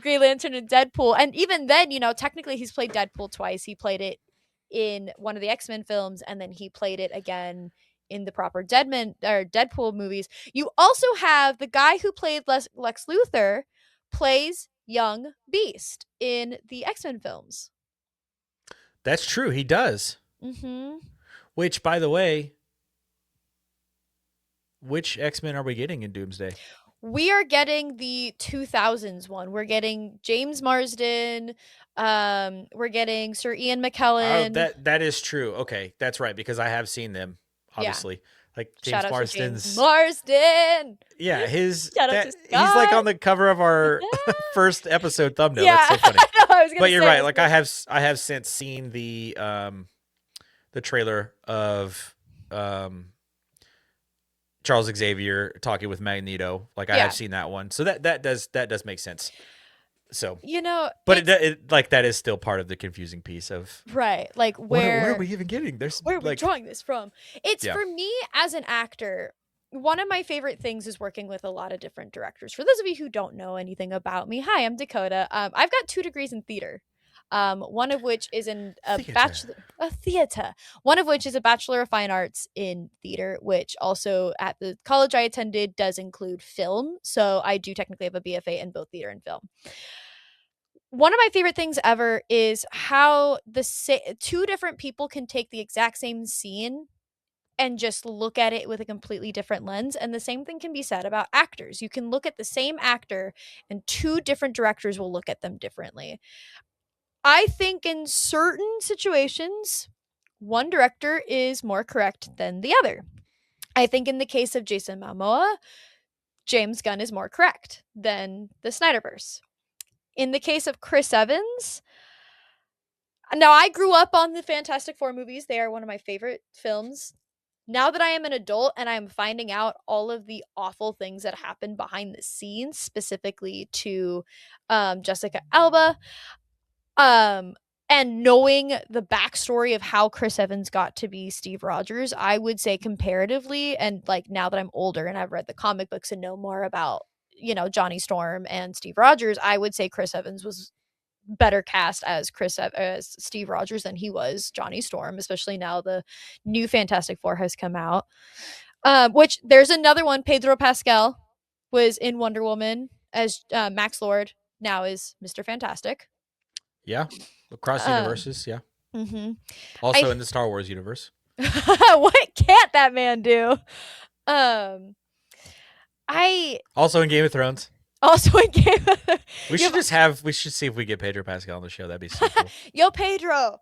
Green Lantern and Deadpool. And even then, technically he's played Deadpool twice. He played it in one of the X-Men films, and then he played it again in the proper Deadpool movies. You also have the guy who played Lex Luthor plays young Beast in the X-Men films. That's true. He does. Mm-hmm. Which, by the way, which X-Men are we getting in Doomsday? We are getting the 2000s one. We're getting James Marsden. We're getting Sir Ian Oh, McKellen. that is true. Okay, that's right because I have seen them. Yeah. Obviously, like Shout James out to James Marsden's. Marsden. Yeah, Shout out to he's like Scott. on the cover of our first episode thumbnail. Yeah, That's so funny. I know. I was gonna But you're say, right. Like I have since seen the trailer of Charles Xavier talking with Magneto. Like I Yeah. have seen that one. So that does make sense. So but it like that is still part of the confusing piece of right. Like what are we even getting? There's where are we like drawing this from? It's Yeah. for me as an actor. One of my favorite things is working with a lot of different directors. For those of you who don't know anything about me, hi, I'm Dakota. I've got 2 degrees in theater. One of which is in a theater. One of which is a Bachelor of Fine Arts in theater, which also at the college I attended does include film. So I do technically have a BFA in both theater and film. One of my favorite things ever is how two different people can take the exact same scene and just look at it with a completely different lens. And the same thing can be said about actors. You can look at the same actor and 2 different directors will look at them differently. I think in certain situations, one director is more correct than the other. I think in the case of Jason Momoa, James Gunn is more correct than the Snyderverse. In the case of Chris Evans, now I grew up on the Fantastic Four movies. They are one of my favorite films now that I am an adult and I'm finding out all of the awful things that happen behind the scenes, specifically to Jessica Alba, um, and knowing the backstory of how Chris Evans got to be Steve Rogers, I would say comparatively, and like now that I'm older and I've read the comic books and know more about, Johnny Storm and Steve Rogers, I would say Chris Evans was better cast as as Steve Rogers than he was Johnny Storm, especially now the new Fantastic Four has come out. Which there's another one. Pedro Pascal was in Wonder Woman as Max Lord. Now is Mr. Fantastic. Yeah. Across Um, universes, yeah. mm-hmm. Also I in the Star Wars universe. what can't that man do? Um, I Also in Game of Thrones. also in Game. We should see if we get Pedro Pascal on the show. That'd be so cool. Yo, Pedro.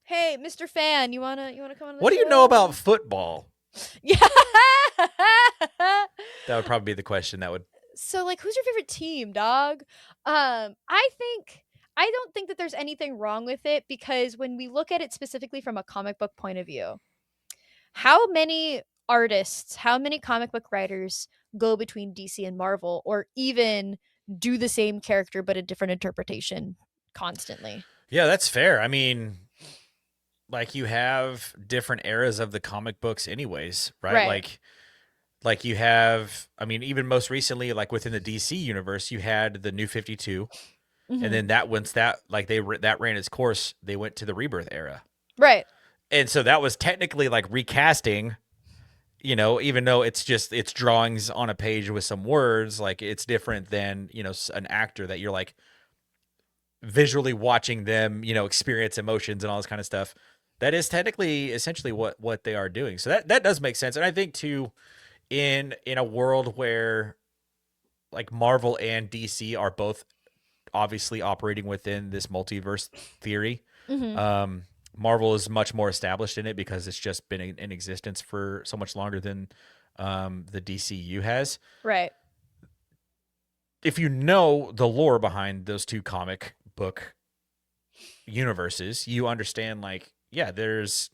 Hey, Mr. Fan, you wanna come on the What show? do you know about football? Yeah. That would probably be the question that would. So, like, who's your favorite team, dog? I don't think that there's anything wrong with it, because when we look at it specifically from a comic book point of view, how many artists, how many comic book writers go between DC and Marvel, or even do the same character but a different interpretation constantly? Yeah, that's fair. I mean, like you have different eras of the comic books anyways, right? Right. Like you have, I mean, even most recently, like within the DC universe, you had the New 52, and Mhm. then that once that like that ran its course, they went to the Rebirth era. Right. And so that was technically like recasting, even though it's drawings on a page with some words, like it's different than, an actor that you're like visually watching them, experience emotions and all this kind of stuff. That is technically essentially what they are doing. So that does make sense. And I think too, in a world where like Marvel and DC are both obviously operating within this multiverse theory, Mhm. Marvel is much more established in it because it's just been in existence for so much longer than the DCU has. Right. If you know the lore behind those two comic book universes, you understand like, yeah, there's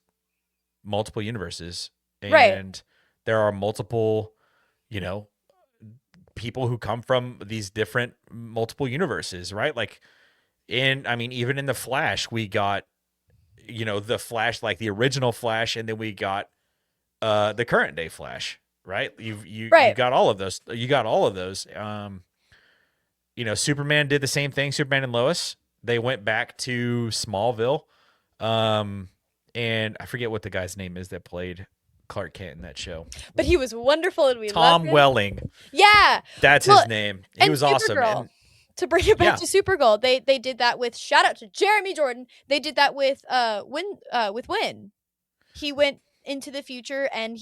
multiple universes Right. and there are multiple, you know, people who come from these different multiple universes, right? Like even in the Flash, we got, the Flash, like the original Flash, and then we got the current day Flash, right? You Right. got all of those. You got all of those. Superman did the same thing. Superman and Lois, they went back to Smallville. And I forget what the guy's name is that played Clark Kent in that show. But he was wonderful and we Tom loved him. Welling. Yeah. That's Well, his name. He and was awesome. Supergirl. And To bring it back Yeah. to Supergirl, they did that with, shout out to Jeremy Jordan. They did that with Win. He went into the future, and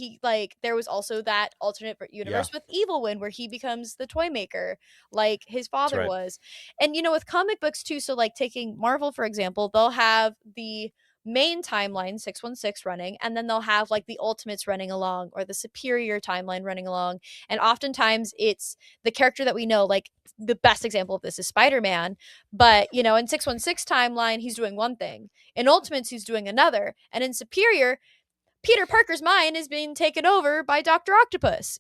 there was also that alternate universe with Evil Win, where he becomes the toy maker like his father right. was. And with comic books too, so like taking Marvel for example, they'll have the main timeline 616 running, and then they'll have like the Ultimates running along, or the Superior timeline running along. And oftentimes it's the character that we know, like the best example of this is Spider-Man, but in 616 timeline he's doing one thing, in Ultimates he's doing another, and in Superior Peter Parker's mind is being taken over by Dr. Octopus,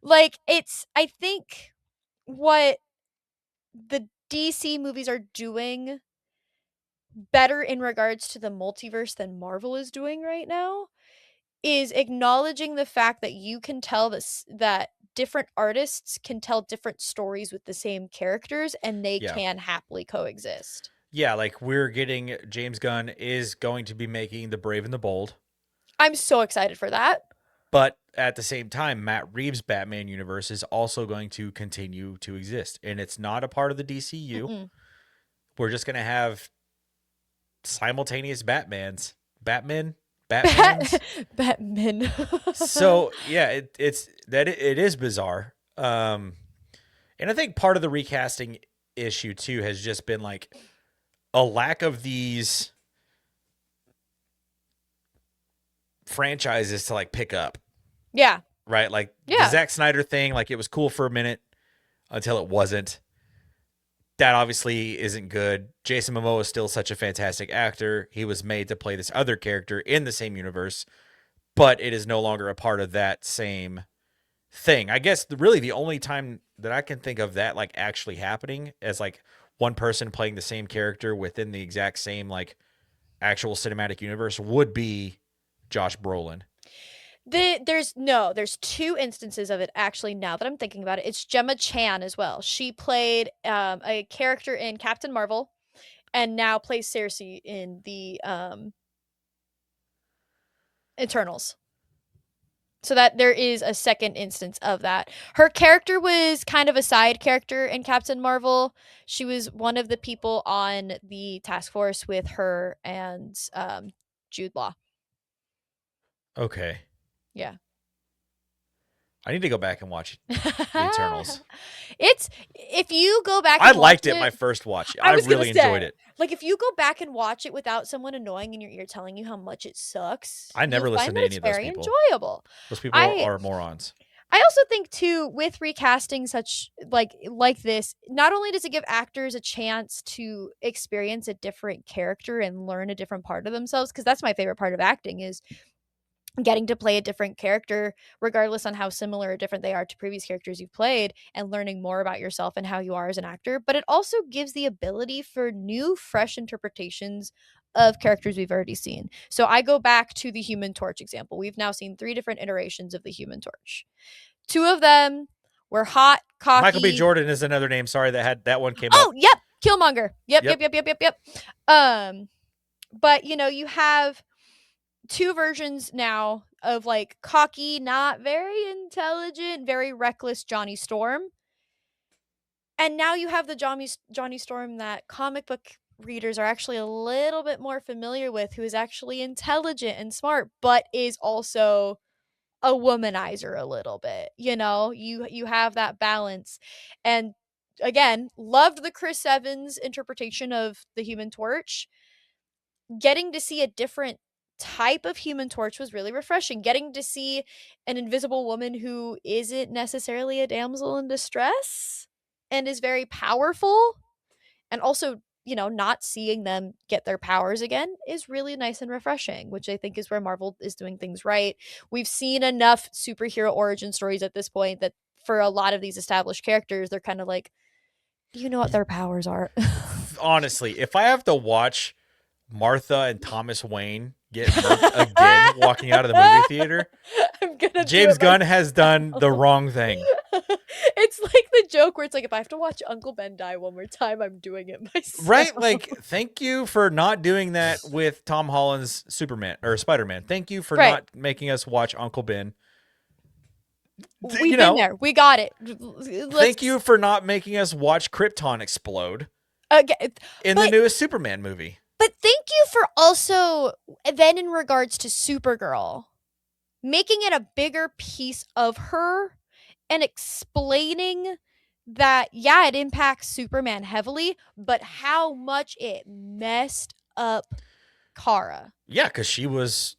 like I think what the DC movies are doing better in regards to the multiverse than Marvel is doing right now is acknowledging the fact that you can tell that different artists can tell different stories with the same characters, and they can happily coexist. Yeah, like we're getting James Gunn is going to be making The Brave and the Bold. I'm so excited for that. But at the same time, Matt Reeves' Batman universe is also going to continue to exist. And it's not a part of the DCU. Mm-mm. We're just going to have simultaneous Batmans. Batman. So, yeah, it is bizarre. And I think part of the recasting issue, too, has just been like a lack of these franchises to like pick up. Yeah. Right? Like the Zack Snyder thing, like it was cool for a minute until it wasn't. That obviously isn't good. Jason Momoa is still such a fantastic actor. He was made to play this other character in the same universe. but it is no longer a part of that same thing. I guess really the only time that I can think of that like actually happening as like one person playing the same character within the exact same like actual cinematic universe would be Josh Brolin. There's two instances of it actually. Now that I'm thinking about it, it's Gemma Chan as well. She played a character in Captain Marvel, and now plays Cersei in the Eternals. So that there is a second instance of that. Her character was kind of a side character in Captain Marvel. She was one of the people on the task force with her and Jude Law. Okay. Yeah. I need to go back and watch The Eternals. It's if you go back I and liked watch it my first watch. I I was gonna really say, enjoyed it. like if you go back and watch it without someone annoying in your ear telling you how much it sucks, I never you'll find listened that to it's any of those very people. enjoyable. Those people I are morons. I also think too, with recasting such like this, not only does it give actors a chance to experience a different character and learn a different part of themselves, because that's my favorite part of acting is getting to play a different character regardless on how similar or different they are to previous characters you've played, and learning more about yourself and how you are as an actor, but it also gives the ability for new fresh interpretations of characters we've already seen. So I go back to the Human Torch example. We've now seen 3 different iterations of the Human Torch. 2 of them were hot, Michael B. cocky. Jordan is another name. Sorry that one came Oh, up. yep, Killmonger. Yep, Yep. yep. But you have 2 versions now of like cocky, not very intelligent, very reckless Johnny Storm. And now you have the Johnny Storm that comic book readers are actually a little bit more familiar with, who is actually intelligent and smart, but is also a womanizer a little bit. You have that balance. And again, loved the Chris Evans interpretation of the Human Torch. Getting to see a different type of Human Torch was really refreshing. Getting to see an invisible woman who isn't necessarily a damsel in distress and is very powerful, and also not seeing them get their powers again is really nice and refreshing, which I think is where Marvel is doing things right. We've seen enough superhero origin stories at this point that for a lot of these established characters, they're kind of like, do you know what their powers are? Honestly, if I have to watch Martha and Thomas Wayne get murked again walking out of the movie theater, I'm gonna James Gunn has done the wrong thing. It's like the joke where it's like, if I have to watch Uncle Ben die one more time, I'm doing it myself. Right? Like, thank you for not doing that with Tom Holland's Superman or Spider-Man. Thank you for not making us watch Uncle Ben. We've been there. We got it. Thank you for not making us watch Krypton explode in the newest Superman movie. But thank you for also, then in regards to Supergirl, making it a bigger piece of her and explaining that, yeah, it impacts Superman heavily, but how much it messed up Kara. Yeah, because she was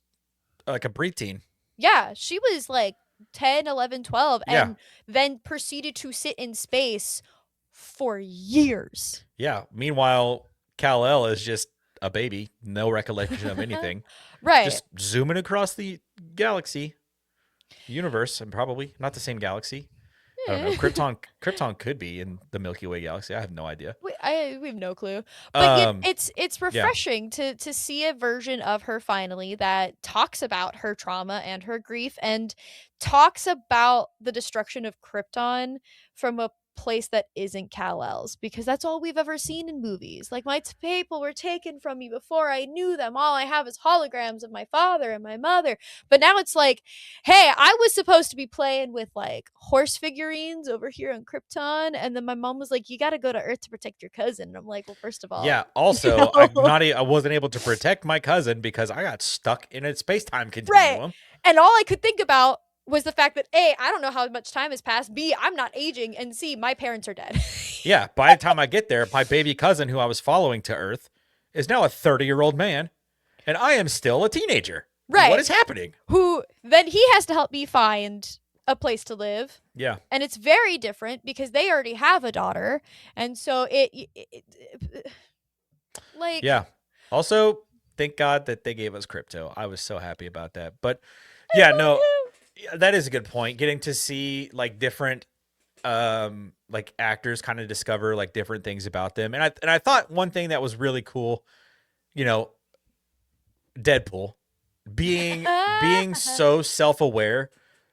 like a preteen. Yeah, she was like 10, 11, 12, and then proceeded to sit in space for years. Yeah. Meanwhile, Kal-El is just a baby, no recollection of anything. Right. Just zooming across the galaxy, universe, and probably not the same galaxy. I don't know. Krypton could be in the Milky Way galaxy. I have no idea. We have no clue. But it's refreshing to see a version of her finally that talks about her trauma and her grief, and talks about the destruction of Krypton from a place that isn't Kal-El's, because that's all we've ever seen in movies. Like, my people were taken from me before I knew them. All I have is holograms of my father and my mother. But now it's like, hey, I was supposed to be playing with like horse figurines over here on Krypton, and then my mom was like, you got to go to Earth to protect your cousin. And I'm like, well, first of all, yeah. Also, I wasn't able to protect my cousin because I got stuck in a space-time continuum. Right. And all I could think about was the fact that A, I don't know how much time has passed. B, I'm not aging. And C, my parents are dead. Yeah. By the time I get there, my baby cousin, who I was following to Earth, is now a 30-year-old man, and I am still a teenager. Right. What is happening? Who then he has to help me find a place to live. Yeah. And it's very different because they already have a daughter. And so it yeah. Also, thank God that they gave us crypto. I was so happy about that. But Yeah, no, that is a good point. Getting to see like different like actors kind of discover like different things about them. And I thought one thing that was really cool, you know, Deadpool being so self-aware.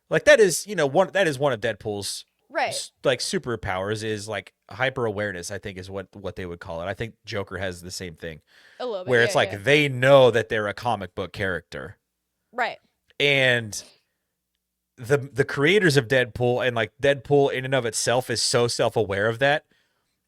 Like that is, one of Deadpool's Right. like superpowers is like hyper awareness, I think is what they would call it. I think Joker has the same thing A little bit. where it's Yeah, yeah. like they know that they're a comic book character. Right. And the creators of Deadpool and like Deadpool in and of itself is so self-aware of that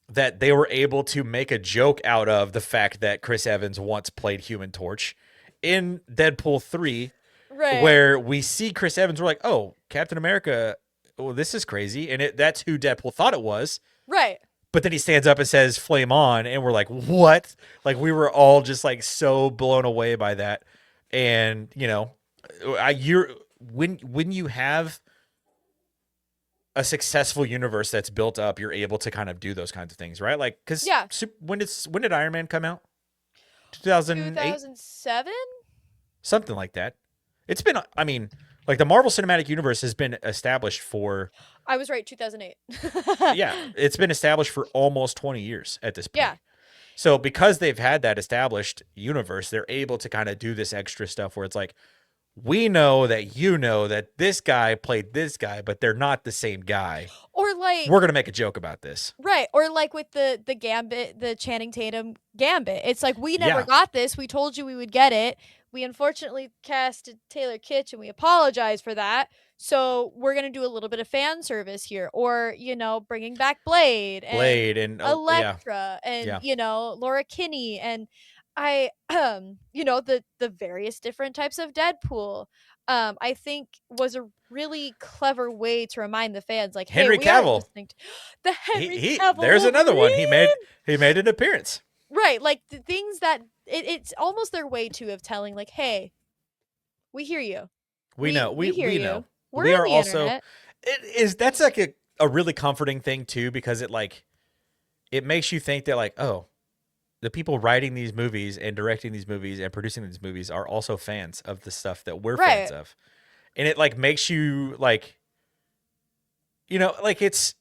they were able to make a joke out of the fact that Chris Evans once played Human Torch in Deadpool 3, Right. where we see Chris Evans. We're like, oh, Captain America, well, this is crazy. And that's who Deadpool thought it was. Right. But then he stands up and says, flame on. And we're like, what? Like, we were all just like so blown away by that. And, when you have a successful universe that's built up, you're able to kind of do those kinds of things, right? Like, because Yeah. when did Iron Man come out? 2008, 2007? something like that. It's been, I mean, like the Marvel Cinematic Universe has been established for, I was right, 2008. yeah, it's been established for almost 20 years at this point. Yeah. So because they've had that established universe, they're able to kind of do this extra stuff where it's like, we know that this guy played this guy, but they're not the same guy. Or like We're gonna make a joke about this. right. Or like with the Gambit, the Channing Tatum Gambit. It's like we never Yeah. got this. We told you we would get it. We unfortunately casted Taylor Kitsch and we apologize for that. So we're gonna do a little bit of fan service here. Or, bringing back Blade And Elektra and Yeah. Laura Kinney and I the various different types of Deadpool I think was a really clever way to remind the fans like, hey, Henry we are Cavill. listening to the Henry He Cavill there's another one. Wolverine! He made an appearance. Right, like the things that it's almost their way too of telling like, hey, we hear you. We know. We hear we you. know. We're We on are the also internet. that's like a really comforting thing too, because it makes you think that like, oh, the people writing these movies and directing these movies and producing these movies are also fans of the stuff that we're fans Right. of. And it like makes you like, like it's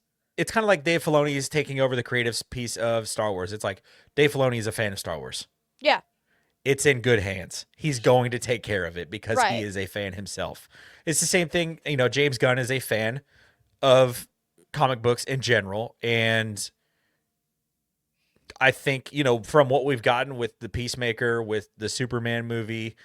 kind of like Dave Filoni is taking over the creative piece of Star Wars. It's like Dave Filoni is a fan of Star Wars. Yeah. It's in good hands. He's going to take care of it because Right. he is a fan himself. It's the same thing, James Gunn is a fan of comic books in general, and I think, from what we've gotten with the Peacemaker, with the Superman movie,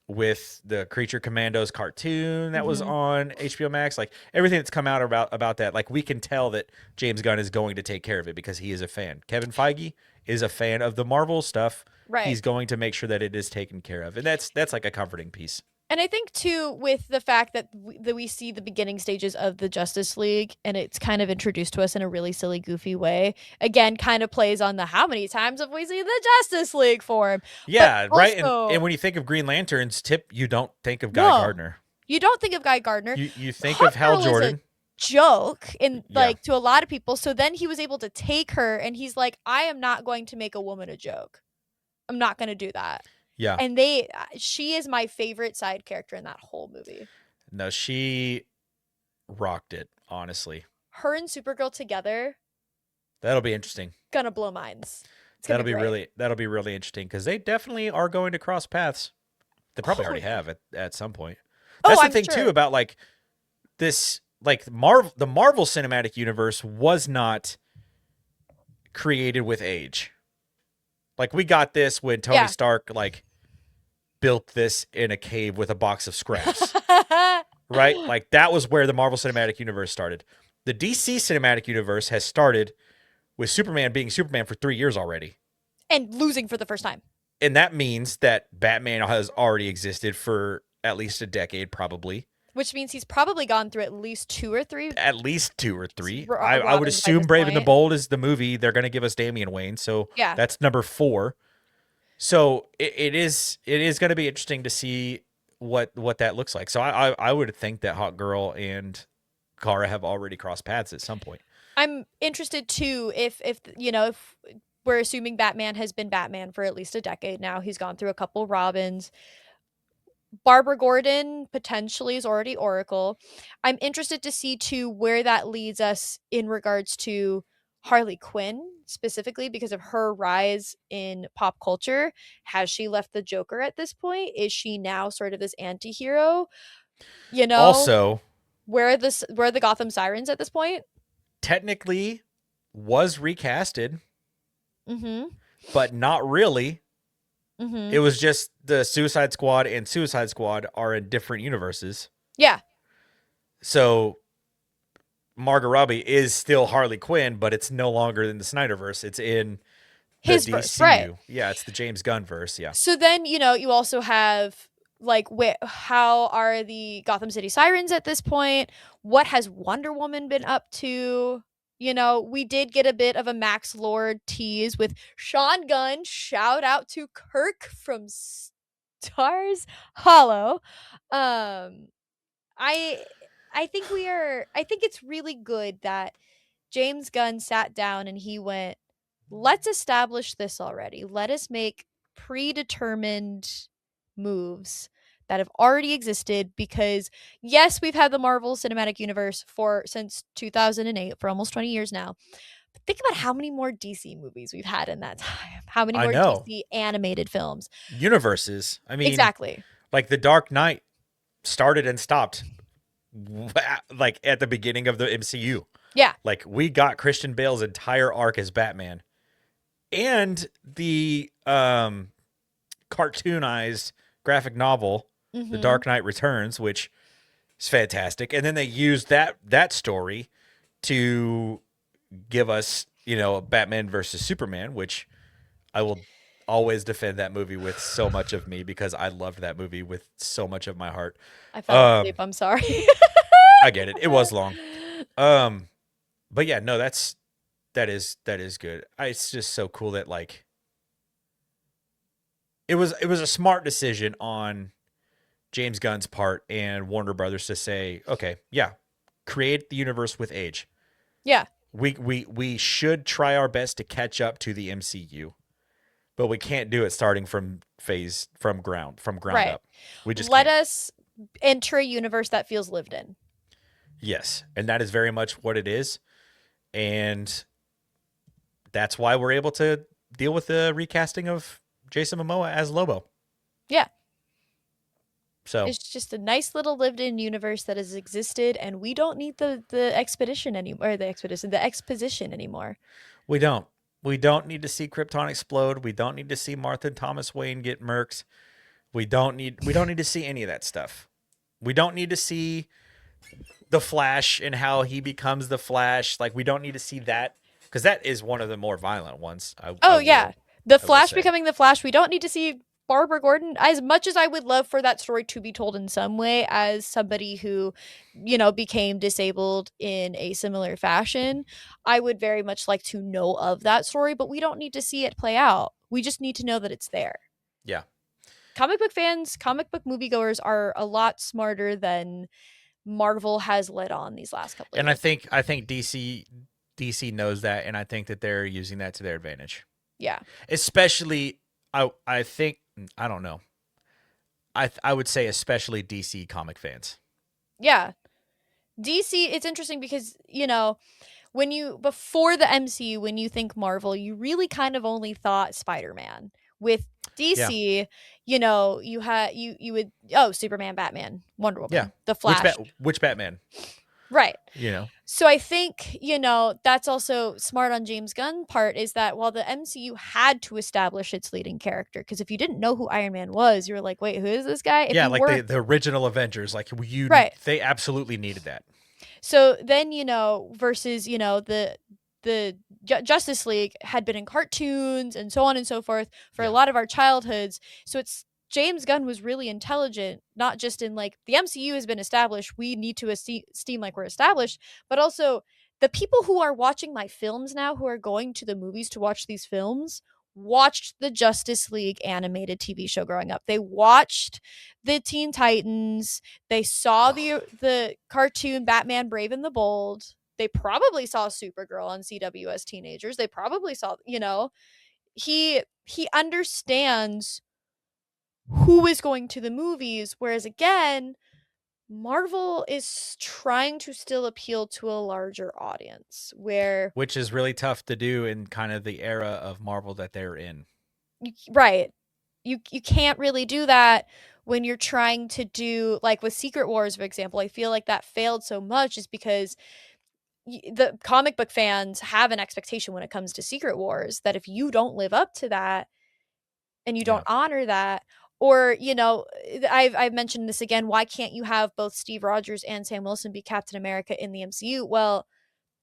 with the Creature Commandos cartoon that was Mhm. on HBO Max, like everything that's come out about that, like we can tell that James Gunn is going to take care of it because he is a fan. Kevin Feige is a fan of the Marvel stuff. Right. He's going to make sure that it is taken care of. And that's like a comforting piece. And I think too, with the fact that we see the beginning stages of the Justice League, and it's kind of introduced to us in a really silly, goofy way. Again, kind of plays on the how many times have we seen the Justice League form? Yeah, But right. also, And when you think of Green Lanterns, you don't think of Guy no, Gardner. you don't think of Guy Gardner. You think of Hal Hawkgirl is a Jordan. joke in Yeah. like to a lot of people. So then he was able to take her, and he's like, I am not going to make a woman a joke. I'm not going to do that. Yeah. And she is my favorite side character in that whole movie. No, she rocked it, honestly. Her and Supergirl together, That'll be interesting. gonna blow minds. That'll be really interesting because they definitely are going to cross paths. They probably already have at some point. That's the I'm thing sure. too about like this, like the Marvel Cinematic Universe was not created with age. Like we got this when Tony Stark like built this in a cave with a box of scraps. Right? Like that was where the Marvel Cinematic Universe started. The DC Cinematic Universe has started with Superman being Superman for 3 years already. And losing for the first time. And that means that Batman has already existed for at least a decade, probably. Which means he's probably gone through at least 2 or 3. At least 2 or 3. Robin I would by assume this Brave and the point. Bold is the movie. They're going to give us Damian Wayne. So Yeah. that's number 4. So it is going to be interesting to see what that looks like. So I would think that Hawk Girl and Kara have already crossed paths at some point. I'm interested too if we're assuming Batman has been Batman for at least a decade now. He's gone through a couple Robins. Barbara Gordon potentially is already Oracle. I'm interested to see too where that leads us in regards to Harley Quinn specifically because of her rise in pop culture. Has she left the Joker at this point? Is she now sort of this anti-hero? You know, Also, where are the Gotham Sirens at this point? technically was recasted, Mm-hmm. but not really. It Mm-hmm. was just the Suicide Squad and Suicide Squad are in different universes. Yeah. So Margot Robbie is still Harley Quinn, but it's no longer in the Snyderverse. It's in the His verse, right. DCU. Yeah, it's the James Gunn verse. Yeah. So then, you also have like how are the Gotham City Sirens at this point? What has Wonder Woman been up to? We did get a bit of a Max Lord tease with Sean Gunn. Shout out to Kirk from Stars Hollow. Um I I think it's really good that James Gunn sat down and he went, let's establish this already. Let us make predetermined moves that have already existed because yes, we've had the Marvel Cinematic Universe for since 2008 for almost 20 years now. But think about how many more DC movies we've had in that time. How many I more know. DC animated films? Universes. I mean, Exactly. like the Dark Knight started and stopped like at the beginning of the MCU. Yeah. Like we got Christian Bale's entire arc as Batman and the cartoonized graphic novel, The Mhm. Dark Knight Returns, which is fantastic. And then they used that story to give us, Batman versus Superman, which I will always defend that movie with so much of me because I loved that movie with so much of my heart. I fell asleep. Um, I'm sorry. I get it. It was long. Um, but yeah, no, that is good. It's just so cool that like it was a smart decision on James Gunn's part and Warner Brothers to say, okay, yeah, create the universe with age. Yeah. We should try our best to catch up to the MCU, but we can't do it starting from ground Right. up. We just Let can't. us enter a universe that feels lived in. Yes, and that is very much what it is, and that's why we're able to deal with the recasting of Jason Momoa as Lobo. Yeah. So It's just a nice little lived in universe that has existed and we don't need the expedition anymore, or the exposition anymore. we don't. We don't need to see Krypton explode. We don't need to see Martha and Thomas Wayne get murked. We don't need to see any of that stuff. We don't need to see the Flash and how he becomes the Flash. Like we don't need to see that because that is one of the more violent ones. I, Oh I yeah. will The I will Flash say. becoming the Flash. We don't need to see Barbara Gordon as much as I would love for that story to be told in some way as somebody who, became disabled in a similar fashion. I would very much like to know of that story, but we don't need to see it play out. We just need to know that it's there. Yeah. Comic book fans, comic book moviegoers are a lot smarter than Marvel has let on these last couple of And I years. think I think DC knows that, and I think that they're using that to their advantage. Yeah. Especially, I think I don't know. I would say especially DC comic fans. Yeah. DC, it's interesting because, when you before the MCU, when you think Marvel, you really kind of only thought Spider-Man. With Yeah, DC, you would Superman, Batman, Wonder yeah. Woman, The Flash. Which Batman? Right. You know. So I think, that's also smart on James Gunn part is that while the MCU had to establish its leading character, because if you didn't know who Iron Man was, you were like, wait, who is this guy? If Yeah, you like weren't the original Avengers. Like right. they absolutely needed that. So then, versus, the Justice League had been in cartoons and so on and so forth for a Yeah, lot of our childhoods. So it's James Gunn was really intelligent, not just in like the MCU has been established, we need to esteem like we're established, but also the people who are watching my films now, who are going to the movies to watch these films, watched the Justice League animated TV show growing up. They watched the Teen Titans. They saw the cartoon Batman Brave and the Bold. They probably saw Supergirl on CW as teenagers. They probably saw, he understands who is going to the movies, whereas again, Marvel is trying to still appeal to a larger audience, where Which is really tough to do in kind of the era of Marvel that they're in. right, you can't really do that when you're trying to do, like with Secret Wars, for example. I feel like that failed so much is because the comic book fans have an expectation when it comes to Secret Wars that if you don't live up to that and you don't honor that, or I've mentioned this again, why can't you have both Steve Rogers and Sam Wilson be Captain America in the MCU? Well,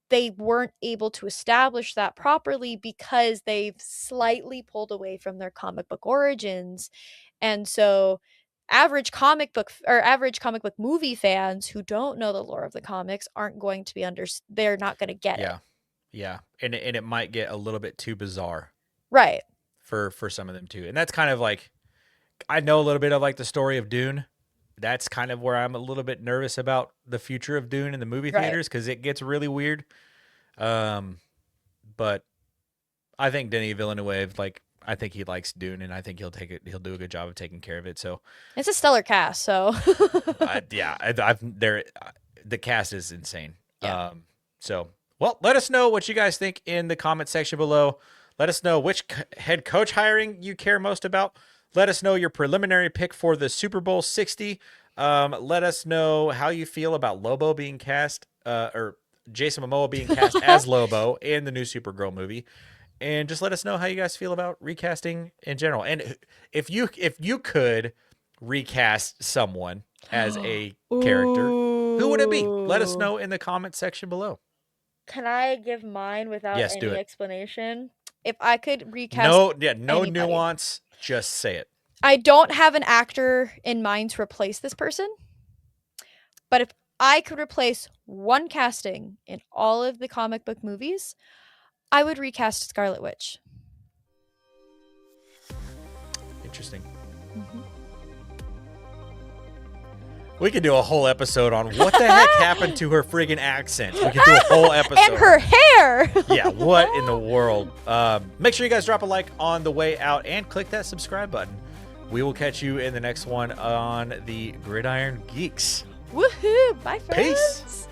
they weren't able to establish that properly because they've slightly pulled away from their comic book origins. And so average comic book movie fans who don't know the lore of the comics aren't going to be they're not going to get it. Yeah. And it might get a little bit too bizarre. Right. For some of them too. And that's kind of like, I know a little bit of like the story of Dune. That's kind of where I'm a little bit nervous about the future of Dune in the movie theaters, because it gets really weird. But I think Denis Villeneuve, like, I think he likes Dune, and I think he'll do a good job of taking care of it. So it's a stellar cast. So the cast is insane. Yeah. So, well, let us know what you guys think in the comment section below. Let us know which head coach hiring you care most about. Let us know your preliminary pick for the Super Bowl 60. Let us know how you feel about Lobo being cast, or Jason Momoa being cast as Lobo in the new Supergirl movie. And just let us know how you guys feel about recasting in general. And if you could recast someone as a character, who would it be? Let us know in the comment section below. Can I give mine without do it. explanation? If I could recast no anybody. Nuance, just say it. I don't have an actor in mind to replace this person, but if I could replace one casting in all of the comic book movies, I would recast Scarlet Witch. Interesting. Mm-hmm. We could do a whole episode on what the heck happened to her friggin' accent. We could do a whole episode. And her hair. Yeah, what in the world? Make sure you guys drop a like on the way out and click that subscribe button. We will catch you in the next one on the Gridiron Geeks. Woohoo! Bye, friends. Peace.